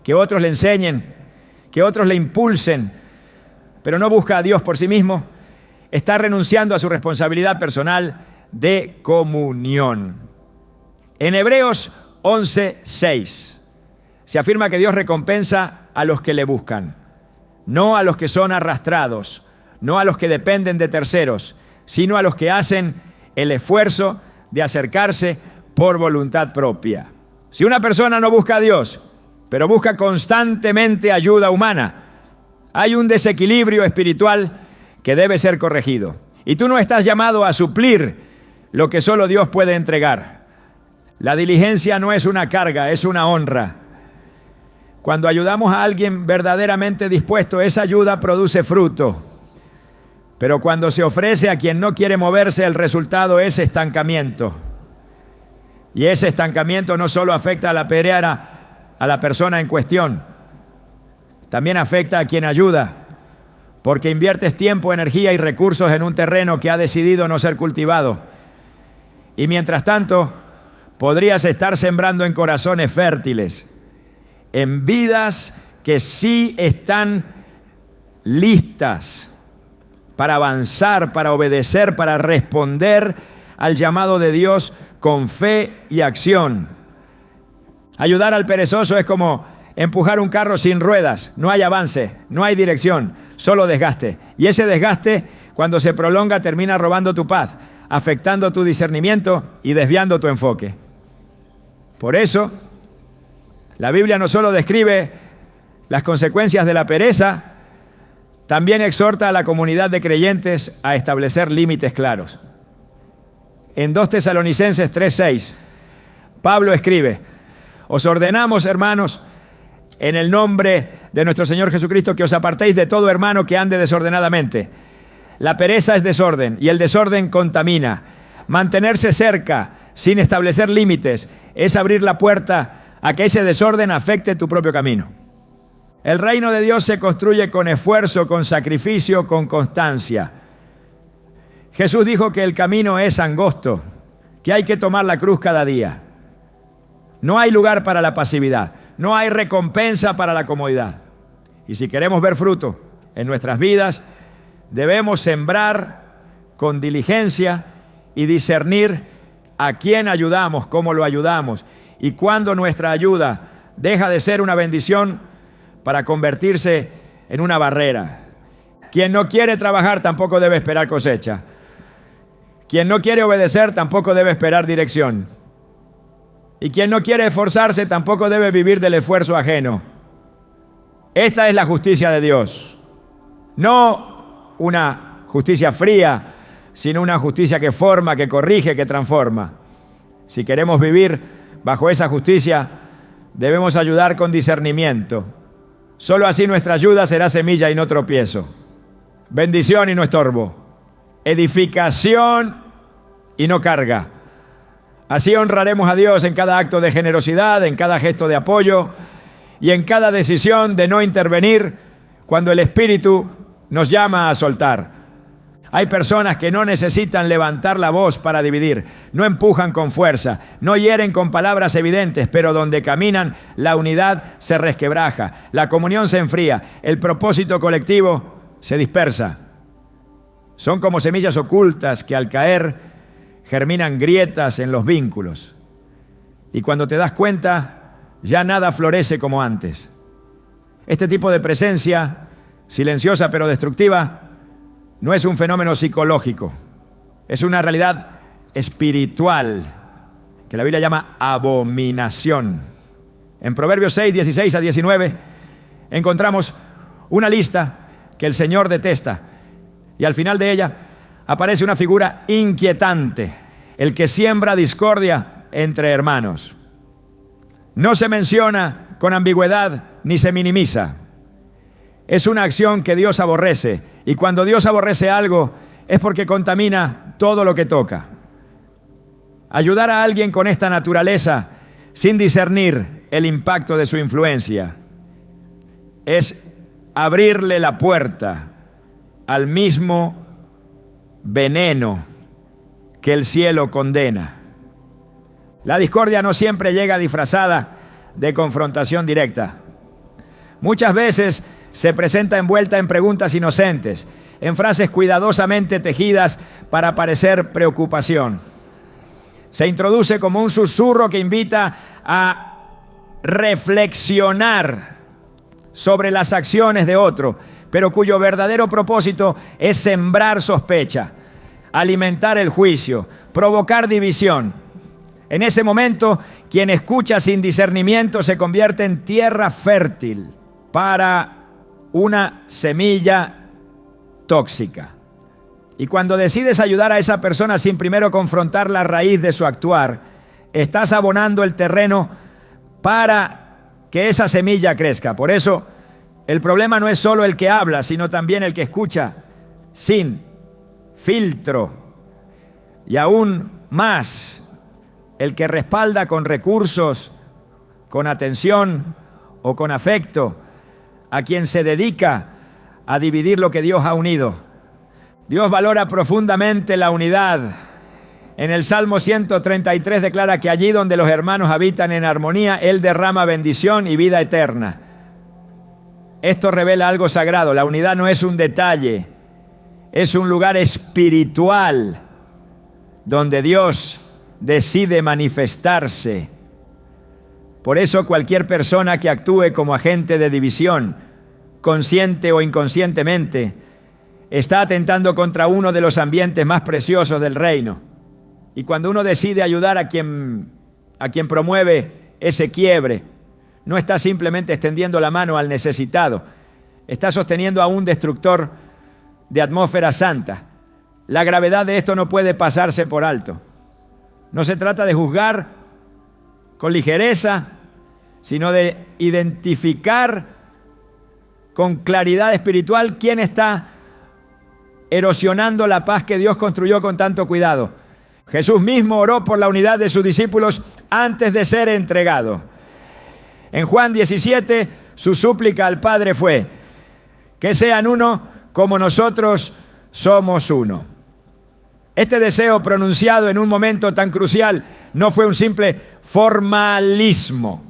que otros le enseñen, que otros le impulsen, pero no busca a Dios por sí mismo, está renunciando a su responsabilidad personal de comunión. En Hebreos 11:6 se afirma que Dios recompensa a los que le buscan, no a los que son arrastrados, no a los que dependen de terceros, sino a los que hacen el esfuerzo de acercarse por voluntad propia. Si una persona no busca a Dios, pero busca constantemente ayuda humana, hay un desequilibrio espiritual que debe ser corregido. Y tú no estás llamado a suplir lo que solo Dios puede entregar. La diligencia no es una carga, es una honra. Cuando ayudamos a alguien verdaderamente dispuesto, esa ayuda produce fruto. Pero cuando se ofrece a quien no quiere moverse, el resultado es estancamiento. Y ese estancamiento no solo afecta a la persona en cuestión, también afecta a quien ayuda, porque inviertes tiempo, energía y recursos en un terreno que ha decidido no ser cultivado. Y mientras tanto, podrías estar sembrando en corazones fértiles, en vidas que sí están listas para avanzar, para obedecer, para responder al llamado de Dios con fe y acción. Ayudar al perezoso es como empujar un carro sin ruedas. No hay avance, no hay dirección, solo desgaste. Y ese desgaste, cuando se prolonga, termina robando tu paz, afectando tu discernimiento y desviando tu enfoque. Por eso, la Biblia no solo describe las consecuencias de la pereza, también exhorta a la comunidad de creyentes a establecer límites claros. En 2 Tesalonicenses 3:6, Pablo escribe: os ordenamos, hermanos, en el nombre de nuestro Señor Jesucristo, que os apartéis de todo hermano que ande desordenadamente. La pereza es desorden y el desorden contamina. Mantenerse cerca, sin establecer límites, es abrir la puerta a que ese desorden afecte tu propio camino. El reino de Dios se construye con esfuerzo, con sacrificio, con constancia. Jesús dijo que el camino es angosto, que hay que tomar la cruz cada día. No hay lugar para la pasividad, no hay recompensa para la comodidad. Y si queremos ver fruto en nuestras vidas, debemos sembrar con diligencia y discernir a quién ayudamos, cómo lo ayudamos y cuándo nuestra ayuda deja de ser una bendición para convertirse en una barrera. Quien no quiere trabajar tampoco debe esperar cosecha. Quien no quiere obedecer tampoco debe esperar dirección. Y quien no quiere esforzarse tampoco debe vivir del esfuerzo ajeno. Esta es la justicia de Dios. No una justicia fría, sino una justicia que forma, que corrige, que transforma. Si queremos vivir bajo esa justicia, debemos ayudar con discernimiento. Solo así nuestra ayuda será semilla y no tropiezo. Bendición y no estorbo. Edificación y no carga. Así honraremos a Dios en cada acto de generosidad, en cada gesto de apoyo y en cada decisión de no intervenir cuando el Espíritu nos llama a soltar. Hay personas que no necesitan levantar la voz para dividir, no empujan con fuerza, no hieren con palabras evidentes, pero donde caminan la unidad se resquebraja, la comunión se enfría, el propósito colectivo se dispersa. Son como semillas ocultas que al caer germinan grietas en los vínculos. Y cuando te das cuenta, ya nada florece como antes. Este tipo de presencia, silenciosa pero destructiva, no es un fenómeno psicológico, es una realidad espiritual que la Biblia llama abominación. En Proverbios 6, 16 a 19 encontramos una lista que el Señor detesta y al final de ella aparece una figura inquietante: el que siembra discordia entre hermanos. No se menciona con ambigüedad ni se minimiza. Es una acción que Dios aborrece, y cuando Dios aborrece algo es porque contamina todo lo que toca. Ayudar a alguien con esta naturaleza sin discernir el impacto de su influencia es abrirle la puerta al mismo veneno que el cielo condena. La discordia no siempre llega disfrazada de confrontación directa. Muchas veces se presenta envuelta en preguntas inocentes, en frases cuidadosamente tejidas para parecer preocupación. Se introduce como un susurro que invita a reflexionar sobre las acciones de otro, pero cuyo verdadero propósito es sembrar sospecha, alimentar el juicio, provocar división. En ese momento, quien escucha sin discernimiento se convierte en tierra fértil para una semilla tóxica. Y cuando decides ayudar a esa persona sin primero confrontar la raíz de su actuar, estás abonando el terreno para que esa semilla crezca. Por eso, el problema no es solo el que habla, sino también el que escucha sin filtro. Y aún más, el que respalda con recursos, con atención o con afecto a quien se dedica a dividir lo que Dios ha unido. Dios valora profundamente la unidad. En el Salmo 133 declara que allí donde los hermanos habitan en armonía, Él derrama bendición y vida eterna. Esto revela algo sagrado. La unidad no es un detalle, es un lugar espiritual donde Dios decide manifestarse. Por eso cualquier persona que actúe como agente de división, consciente o inconscientemente, está atentando contra uno de los ambientes más preciosos del reino. Y cuando uno decide ayudar a quien promueve ese quiebre, no está simplemente extendiendo la mano al necesitado, está sosteniendo a un destructor de atmósfera santa. La gravedad de esto no puede pasarse por alto. No se trata de juzgar con ligereza, sino de identificar con claridad espiritual quién está erosionando la paz que Dios construyó con tanto cuidado. Jesús mismo oró por la unidad de sus discípulos antes de ser entregado. En Juan 17, su súplica al Padre fue: que sean uno como nosotros somos uno. Este deseo pronunciado en un momento tan crucial no fue un simple formalismo.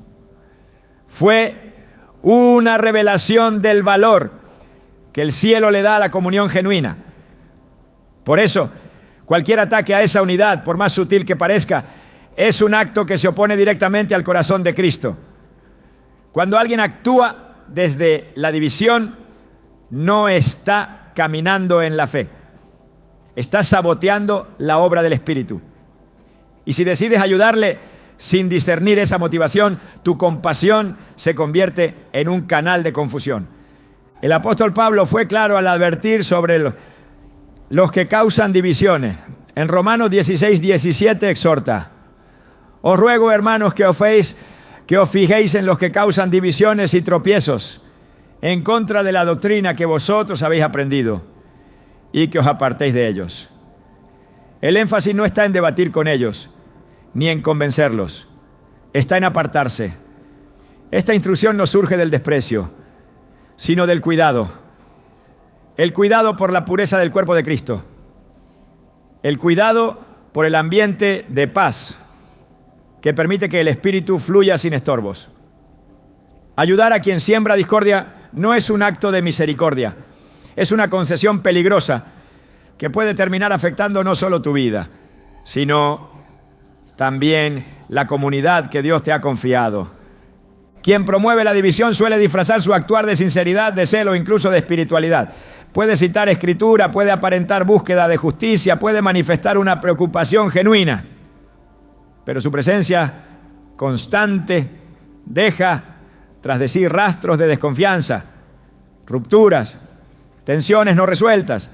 Fue una revelación del valor que el cielo le da a la comunión genuina. Por eso, cualquier ataque a esa unidad, por más sutil que parezca, es un acto que se opone directamente al corazón de Cristo. Cuando alguien actúa desde la división, no está caminando en la fe. Está saboteando la obra del Espíritu. Y si decides ayudarle sin discernir esa motivación, tu compasión se convierte en un canal de confusión. El apóstol Pablo fue claro al advertir sobre los que causan divisiones. En Romanos 16:17 exhorta: os ruego, hermanos, que os fijéis en los que causan divisiones y tropiezos en contra de la doctrina que vosotros habéis aprendido, y que os apartéis de ellos. El énfasis no está en debatir con ellos, ni en convencerlos. Está en apartarse. Esta instrucción no surge del desprecio, sino del cuidado. El cuidado por la pureza del cuerpo de Cristo. El cuidado por el ambiente de paz que permite que el Espíritu fluya sin estorbos. Ayudar a quien siembra discordia no es un acto de misericordia. Es una concesión peligrosa que puede terminar afectando no solo tu vida, sino también la comunidad que Dios te ha confiado. Quien promueve la división suele disfrazar su actuar de sinceridad, de celo, incluso de espiritualidad. Puede citar escritura, puede aparentar búsqueda de justicia, puede manifestar una preocupación genuina, pero su presencia constante deja tras de sí rastros de desconfianza, rupturas, tensiones no resueltas.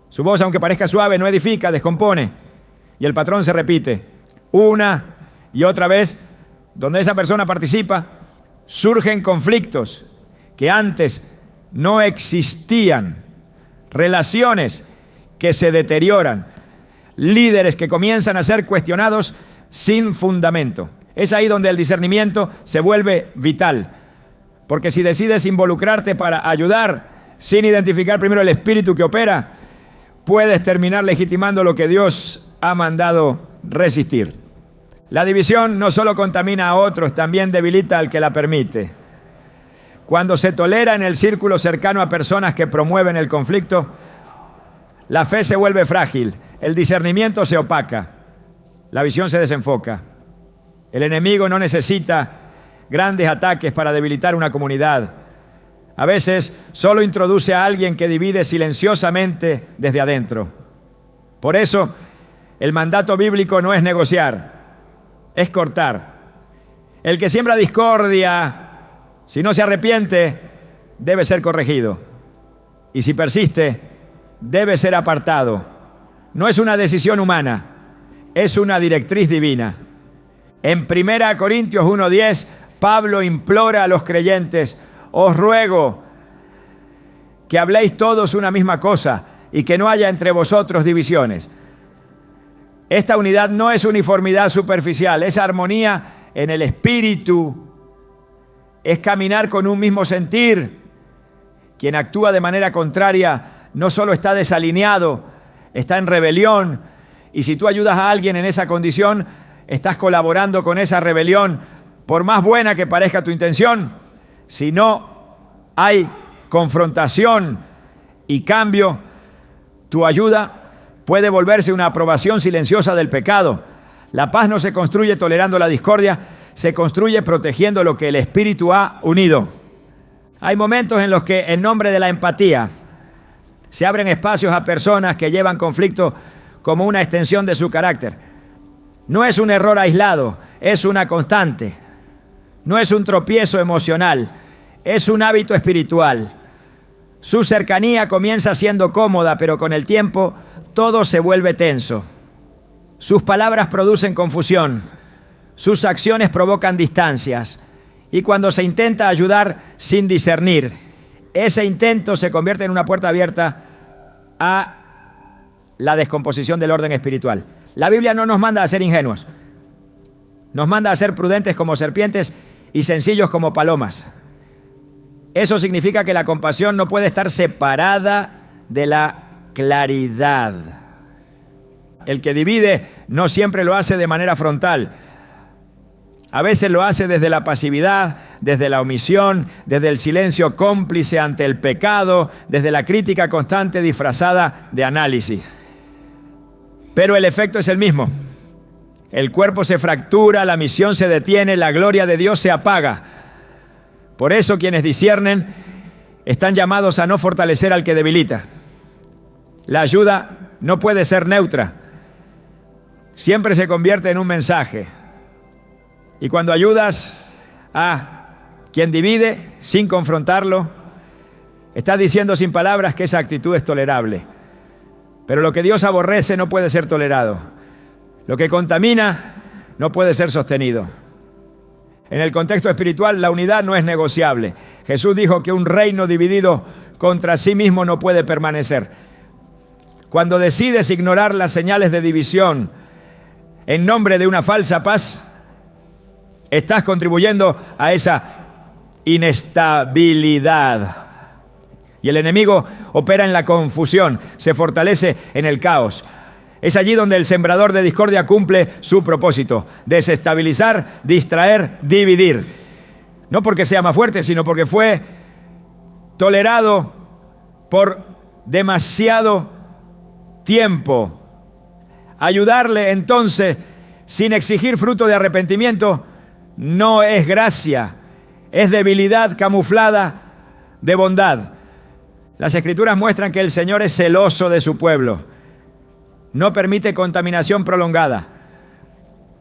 Su voz, aunque parezca suave, no edifica, descompone. Y el patrón se repite una y otra vez. Donde esa persona participa, surgen conflictos que antes no existían, relaciones que se deterioran, líderes que comienzan a ser cuestionados sin fundamento. Es ahí donde el discernimiento se vuelve vital, porque si decides involucrarte para ayudar sin identificar primero el espíritu que opera, puedes terminar legitimando lo que Dios ha mandado resistir. La división no solo contamina a otros, también debilita al que la permite. Cuando se tolera en el círculo cercano a personas que promueven el conflicto, la fe se vuelve frágil, el discernimiento se opaca, la visión se desenfoca. El enemigo no necesita grandes ataques para debilitar una comunidad. A veces solo introduce a alguien que divide silenciosamente desde adentro. Por eso, el mandato bíblico no es negociar, es cortar. El que siembra discordia, si no se arrepiente, debe ser corregido. Y si persiste, debe ser apartado. No es una decisión humana, es una directriz divina. En 1 Corintios 1:10, Pablo implora a los creyentes: os ruego que habléis todos una misma cosa y que no haya entre vosotros divisiones. Esta unidad no es uniformidad superficial, es armonía en el espíritu, es caminar con un mismo sentir. Quien actúa de manera contraria no solo está desalineado, está en rebelión, y si tú ayudas a alguien en esa condición, estás colaborando con esa rebelión, por más buena que parezca tu intención. Si no hay confrontación y cambio, tu ayuda puede volverse una aprobación silenciosa del pecado. La paz no se construye tolerando la discordia, se construye protegiendo lo que el Espíritu ha unido. Hay momentos en los que, en nombre de la empatía, se abren espacios a personas que llevan conflicto como una extensión de su carácter. No es un error aislado, es una constante. No es un tropiezo emocional, es un hábito espiritual. Su cercanía comienza siendo cómoda, pero con el tiempo todo se vuelve tenso. Sus palabras producen confusión, sus acciones provocan distancias, y cuando se intenta ayudar sin discernir, ese intento se convierte en una puerta abierta a la descomposición del orden espiritual. La Biblia no nos manda a ser ingenuos, nos manda a ser prudentes como serpientes y sencillos como palomas. Eso significa que la compasión no puede estar separada de la claridad. El que divide no siempre lo hace de manera frontal. A veces lo hace desde la pasividad, desde la omisión, desde el silencio cómplice ante el pecado, desde la crítica constante disfrazada de análisis. Pero el efecto es el mismo. El cuerpo se fractura, la misión se detiene, la gloria de Dios se apaga. Por eso quienes disciernen están llamados a no fortalecer al que debilita. La ayuda no puede ser neutra. Siempre se convierte en un mensaje. Y cuando ayudas a quien divide sin confrontarlo, estás diciendo sin palabras que esa actitud es tolerable. Pero lo que Dios aborrece no puede ser tolerado. Lo que contamina no puede ser sostenido. En el contexto espiritual, la unidad no es negociable. Jesús dijo que un reino dividido contra sí mismo no puede permanecer. Cuando decides ignorar las señales de división en nombre de una falsa paz, estás contribuyendo a esa inestabilidad. Y el enemigo opera en la confusión, se fortalece en el caos. Es allí donde el sembrador de discordia cumple su propósito: desestabilizar, distraer, dividir. No porque sea más fuerte, sino porque fue tolerado por demasiado tiempo. Ayudarle entonces, sin exigir fruto de arrepentimiento, no es gracia, es debilidad camuflada de bondad. Las Escrituras muestran que el Señor es celoso de su pueblo. No permite contaminación prolongada.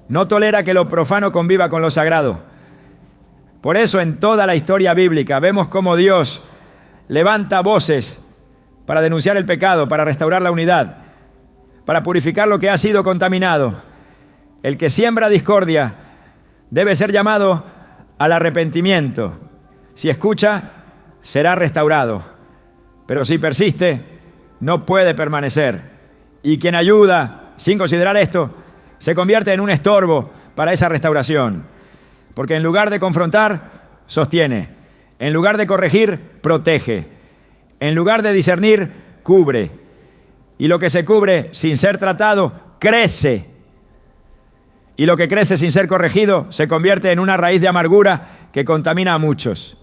No tolera que lo profano conviva con lo sagrado. Por eso en toda la historia bíblica vemos cómo Dios levanta voces para denunciar el pecado, para restaurar la unidad, para purificar lo que ha sido contaminado. El que siembra discordia debe ser llamado al arrepentimiento. Si escucha, será restaurado. Pero si persiste, no puede permanecer. Y quien ayuda, sin considerar esto, se convierte en un estorbo para esa restauración. Porque en lugar de confrontar, sostiene. En lugar de corregir, protege. En lugar de discernir, cubre. Y lo que se cubre sin ser tratado, crece. Y lo que crece sin ser corregido se convierte en una raíz de amargura que contamina a muchos.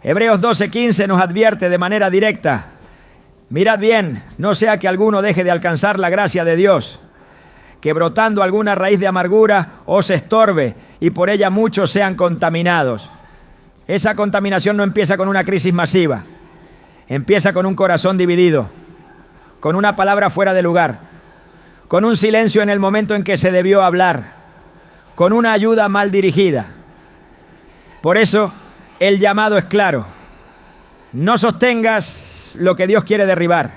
Hebreos 12:15 nos advierte de manera directa: mirad bien, no sea que alguno deje de alcanzar la gracia de Dios, que brotando alguna raíz de amargura os estorbe y por ella muchos sean contaminados. Esa contaminación no empieza con una crisis masiva, empieza con un corazón dividido, con una palabra fuera de lugar, con un silencio en el momento en que se debió hablar, con una ayuda mal dirigida. Por eso, el llamado es claro: no sostengas lo que Dios quiere derribar,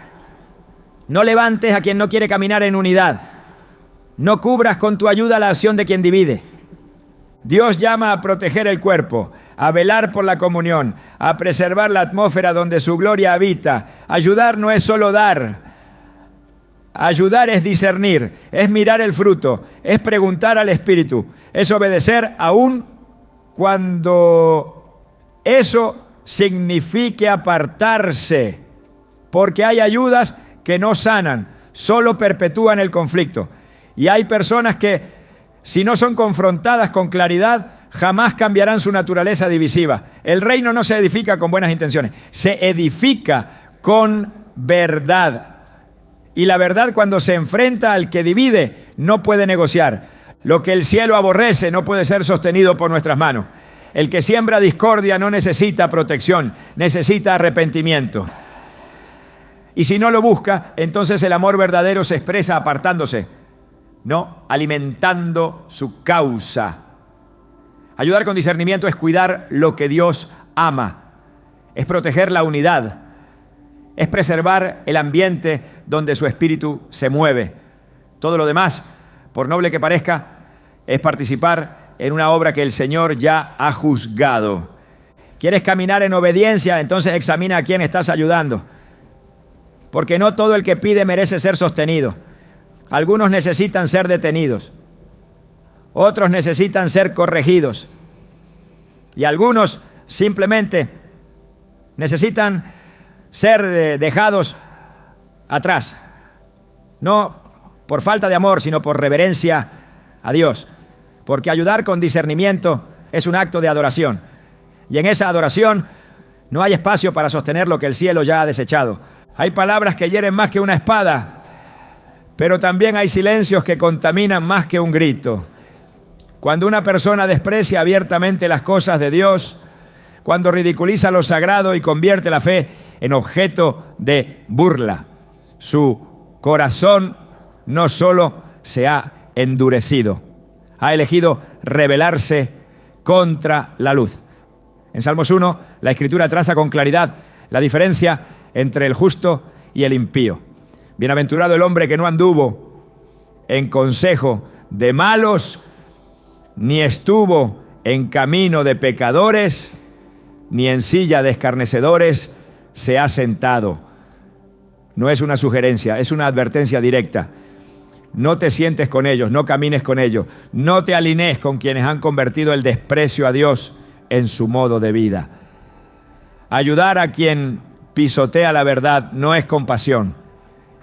no levantes a quien no quiere caminar en unidad, no cubras con tu ayuda la acción de quien divide. Dios llama a proteger el cuerpo, a velar por la comunión, a preservar la atmósfera donde su gloria habita. Ayudar no es solo dar. Ayudar es discernir, es mirar el fruto, es preguntar al Espíritu, es obedecer aún cuando eso signifique apartarse, porque hay ayudas que no sanan, solo perpetúan el conflicto. Y hay personas que, si no son confrontadas con claridad, jamás cambiarán su naturaleza divisiva. El reino no se edifica con buenas intenciones, se edifica con verdad. Y la verdad, cuando se enfrenta al que divide, no puede negociar. Lo que el cielo aborrece no puede ser sostenido por nuestras manos. El que siembra discordia no necesita protección, necesita arrepentimiento. Y si no lo busca, entonces el amor verdadero se expresa apartándose, no alimentando su causa. Ayudar con discernimiento es cuidar lo que Dios ama, es proteger la unidad, es preservar el ambiente donde su espíritu se mueve. Todo lo demás, por noble que parezca, es participar en una obra que el Señor ya ha juzgado. ¿Quieres caminar en obediencia? Entonces examina a quién estás ayudando. Porque no todo el que pide merece ser sostenido. Algunos necesitan ser detenidos. Otros necesitan ser corregidos. Y algunos simplemente necesitan ser dejados atrás. No por falta de amor, sino por reverencia a Dios. Porque ayudar con discernimiento es un acto de adoración. Y en esa adoración no hay espacio para sostener lo que el cielo ya ha desechado. Hay palabras que hieren más que una espada, pero también hay silencios que contaminan más que un grito. Cuando una persona desprecia abiertamente las cosas de Dios, cuando ridiculiza lo sagrado y convierte la fe en objeto de burla, su corazón no solo se ha endurecido, ha elegido rebelarse contra la luz. En Salmos 1, la Escritura traza con claridad la diferencia entre el justo y el impío. Bienaventurado el hombre que no anduvo en consejo de malos, ni estuvo en camino de pecadores, ni en silla de escarnecedores se ha sentado. No es una sugerencia, es una advertencia directa. No te sientes con ellos, no camines con ellos, no te alinees con quienes han convertido el desprecio a Dios en su modo de vida. Ayudar a quien pisotea la verdad no es compasión,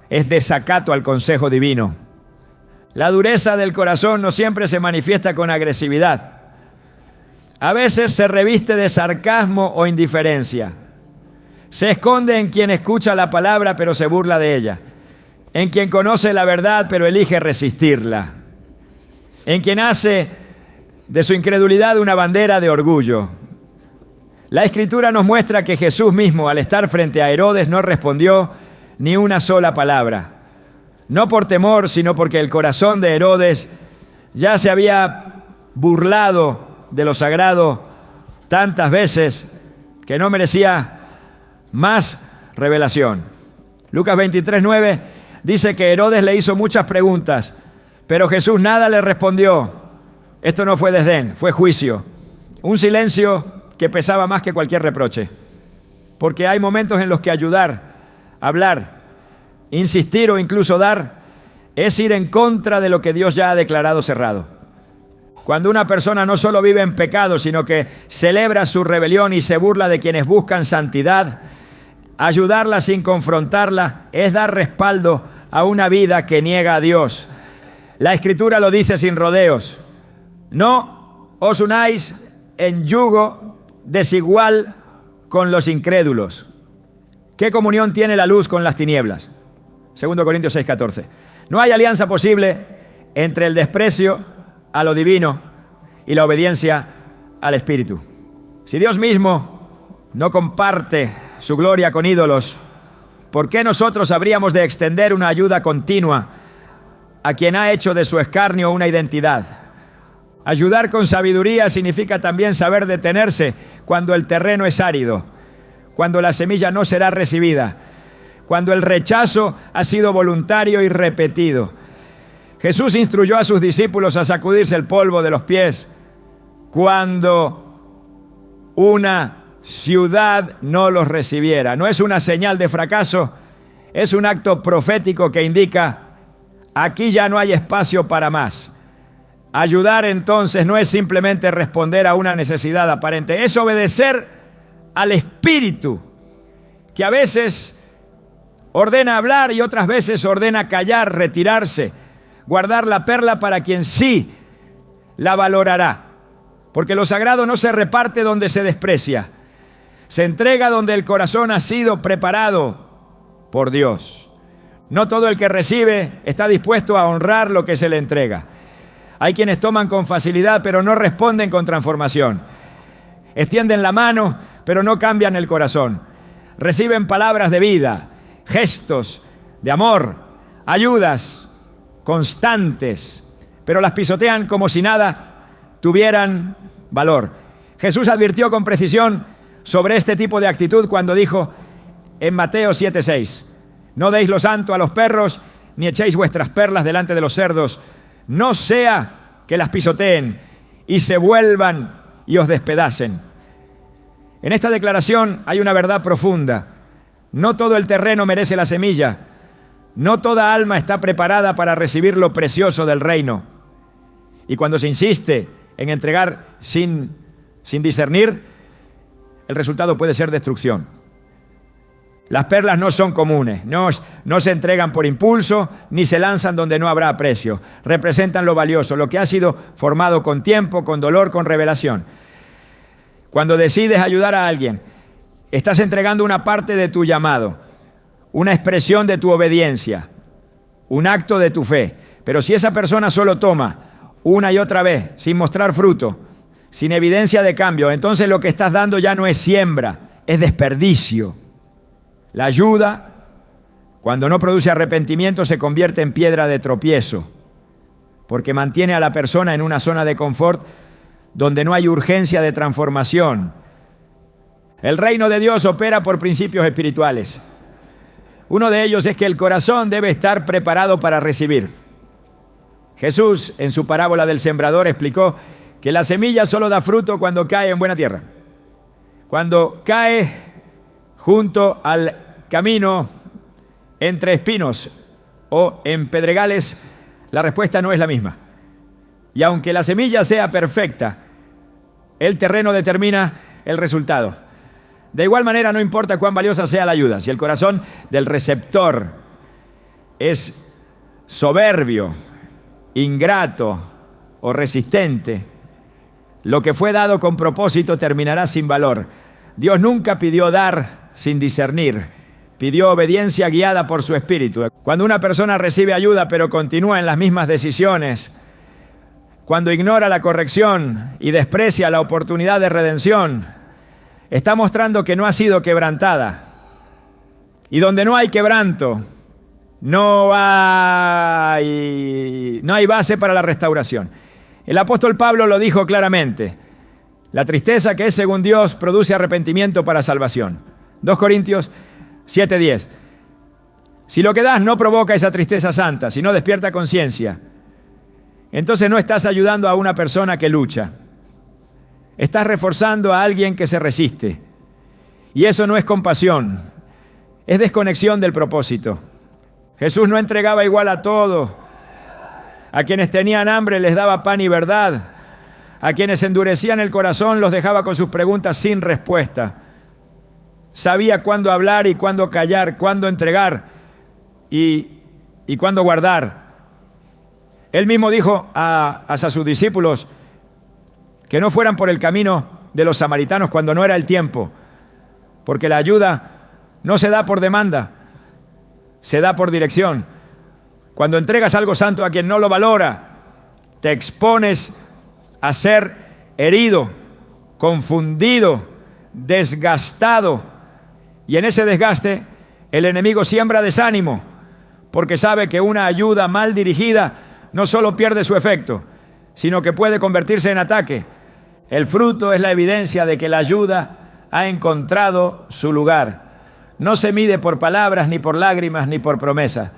es desacato al consejo divino. La dureza del corazón no siempre se manifiesta con agresividad. A veces se reviste de sarcasmo o indiferencia. Se esconde en quien escucha la palabra pero se burla de ella, en quien conoce la verdad pero elige resistirla, en quien hace de su incredulidad una bandera de orgullo. La Escritura nos muestra que Jesús mismo, al estar frente a Herodes, no respondió ni una sola palabra. No por temor, sino porque el corazón de Herodes ya se había burlado de lo sagrado tantas veces que no merecía más revelación. Lucas 23:9 dice que Herodes le hizo muchas preguntas, pero Jesús nada le respondió. Esto no fue desdén, fue juicio. Un silencio que pesaba más que cualquier reproche. Porque hay momentos en los que ayudar, hablar, insistir o incluso dar es ir en contra de lo que Dios ya ha declarado cerrado. Cuando una persona no solo vive en pecado, sino que celebra su rebelión y se burla de quienes buscan santidad, ayudarla sin confrontarla es dar respaldo a una vida que niega a Dios. La Escritura lo dice sin rodeos. No os unáis en yugo desigual con los incrédulos. ¿Qué comunión tiene la luz con las tinieblas? 2 Corintios 6:14. No hay alianza posible entre el desprecio a lo divino y la obediencia al Espíritu. Si Dios mismo no comparte su gloria con ídolos, ¿por qué nosotros habríamos de extender una ayuda continua a quien ha hecho de su escarnio una identidad? Ayudar con sabiduría significa también saber detenerse cuando el terreno es árido, cuando la semilla no será recibida, cuando el rechazo ha sido voluntario y repetido. Jesús instruyó a sus discípulos a sacudirse el polvo de los pies cuando una ciudad no los recibiera. No es una señal de fracaso, es un acto profético que indica: aquí ya no hay espacio para más. Ayudar entonces no es simplemente responder a una necesidad aparente, es obedecer al Espíritu, que a veces ordena hablar y otras veces ordena callar, retirarse, guardar la perla para quien sí la valorará. Porque lo sagrado no se reparte donde se desprecia, se entrega donde el corazón ha sido preparado por Dios. No todo el que recibe está dispuesto a honrar lo que se le entrega. Hay quienes toman con facilidad, pero no responden con transformación. Extienden la mano, pero no cambian el corazón. Reciben palabras de vida, gestos de amor, ayudas constantes, pero las pisotean como si nada tuvieran valor. Jesús advirtió con precisión sobre este tipo de actitud cuando dijo en Mateo 7:6, no deis lo santo a los perros, ni echéis vuestras perlas delante de los cerdos, no sea que las pisoteen y se vuelvan y os despedacen. En esta declaración hay una verdad profunda. No todo el terreno merece la semilla. No toda alma está preparada para recibir lo precioso del reino. Y cuando se insiste en entregar sin discernir, el resultado puede ser destrucción. Las perlas no son comunes, no se entregan por impulso, ni se lanzan donde no habrá aprecio. Representan lo valioso, lo que ha sido formado con tiempo, con dolor, con revelación. Cuando decides ayudar a alguien, estás entregando una parte de tu llamado, una expresión de tu obediencia, un acto de tu fe. Pero si esa persona solo toma una y otra vez, sin mostrar fruto, sin evidencia de cambio, entonces lo que estás dando ya no es siembra, es desperdicio. La ayuda, cuando no produce arrepentimiento, se convierte en piedra de tropiezo, porque mantiene a la persona en una zona de confort donde no hay urgencia de transformación. El reino de Dios opera por principios espirituales. Uno de ellos es que el corazón debe estar preparado para recibir. Jesús, en su parábola del sembrador, explicó que la semilla solo da fruto cuando cae en buena tierra. Cuando cae junto al camino entre espinos o en pedregales, la respuesta no es la misma. Y aunque la semilla sea perfecta, el terreno determina el resultado. De igual manera, no importa cuán valiosa sea la ayuda, si el corazón del receptor es soberbio, ingrato o resistente, lo que fue dado con propósito terminará sin valor. Dios nunca pidió dar sin discernir, pidió obediencia guiada por su espíritu. Cuando una persona recibe ayuda pero continúa en las mismas decisiones, cuando ignora la corrección y desprecia la oportunidad de redención, está mostrando que no ha sido quebrantada. Y donde no hay quebranto, no hay base para la restauración. El apóstol Pablo lo dijo claramente. La tristeza que es según Dios produce arrepentimiento para salvación. 2 Corintios 7:10. Si lo que das no provoca esa tristeza santa, sino despierta conciencia, entonces no estás ayudando a una persona que lucha. Estás reforzando a alguien que se resiste. Y eso no es compasión, es desconexión del propósito. Jesús no entregaba igual a todos. A quienes tenían hambre les daba pan y verdad. A quienes endurecían el corazón los dejaba con sus preguntas sin respuesta. Sabía cuándo hablar y cuándo callar, cuándo entregar y cuándo guardar. Él mismo dijo a sus discípulos que no fueran por el camino de los samaritanos cuando no era el tiempo, porque la ayuda no se da por demanda, se da por dirección. Cuando entregas algo santo a quien no lo valora, te expones a ser herido, confundido, desgastado. Y en ese desgaste, el enemigo siembra desánimo, porque sabe que una ayuda mal dirigida no solo pierde su efecto, sino que puede convertirse en ataque. El fruto es la evidencia de que la ayuda ha encontrado su lugar. No se mide por palabras, ni por lágrimas, ni por promesas.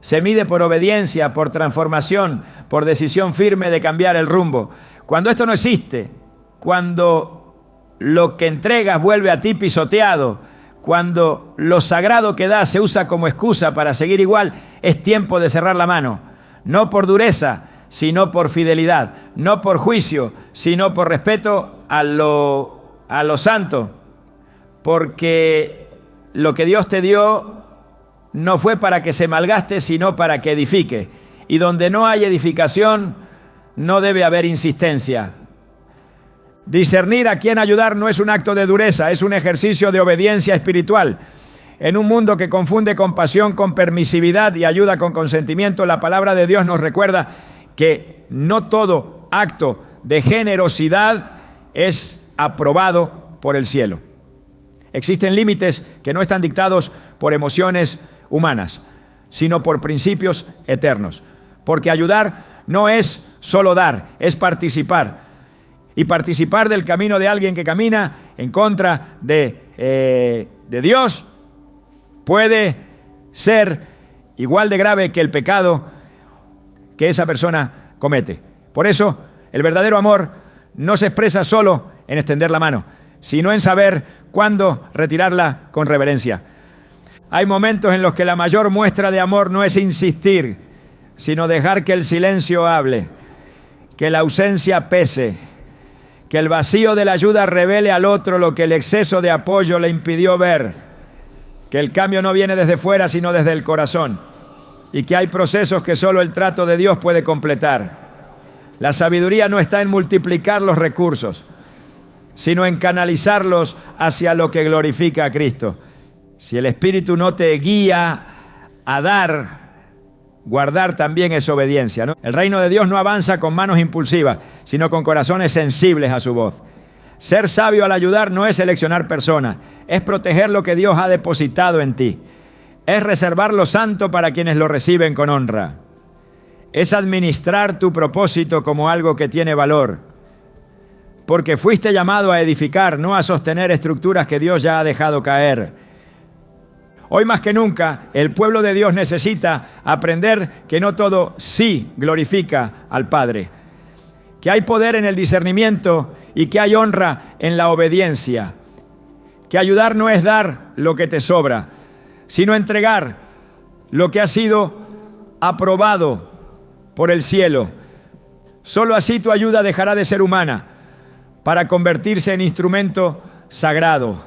Se mide por obediencia, por transformación, por decisión firme de cambiar el rumbo. Cuando esto no existe, cuando lo que entregas vuelve a ti pisoteado, cuando lo sagrado que das se usa como excusa para seguir igual, es tiempo de cerrar la mano. No por dureza, sino por fidelidad. No por juicio, sino por respeto a lo santo. Porque lo que Dios te dio no fue para que se malgaste, sino para que edifique. Y donde no hay edificación, no debe haber insistencia. Discernir a quién ayudar no es un acto de dureza, es un ejercicio de obediencia espiritual. En un mundo que confunde compasión con permisividad y ayuda con consentimiento, la palabra de Dios nos recuerda que no todo acto de generosidad es aprobado por el cielo. Existen límites que no están dictados por emociones humanas, sino por principios eternos. Porque ayudar no es solo dar, es participar. Y participar del camino de alguien que camina en contra de Dios puede ser igual de grave que el pecado que esa persona comete. Por eso, el verdadero amor no se expresa solo en extender la mano, sino en saber cuándo retirarla con reverencia. Hay momentos en los que la mayor muestra de amor no es insistir, sino dejar que el silencio hable, que la ausencia pese, que el vacío de la ayuda revele al otro lo que el exceso de apoyo le impidió ver, que el cambio no viene desde fuera, sino desde el corazón, y que hay procesos que solo el trato de Dios puede completar. La sabiduría no está en multiplicar los recursos, sino en canalizarlos hacia lo que glorifica a Cristo. Si el Espíritu no te guía a dar, guardar también es obediencia, ¿no? El reino de Dios no avanza con manos impulsivas, sino con corazones sensibles a su voz. Ser sabio al ayudar no es seleccionar personas, es proteger lo que Dios ha depositado en ti. Es reservar lo santo para quienes lo reciben con honra. Es administrar tu propósito como algo que tiene valor. Porque fuiste llamado a edificar, no a sostener estructuras que Dios ya ha dejado caer. Hoy más que nunca, el pueblo de Dios necesita aprender que no todo sí glorifica al Padre. Que hay poder en el discernimiento y que hay honra en la obediencia. Que ayudar no es dar lo que te sobra, sino entregar lo que ha sido aprobado por el cielo. Solo así tu ayuda dejará de ser humana para convertirse en instrumento sagrado.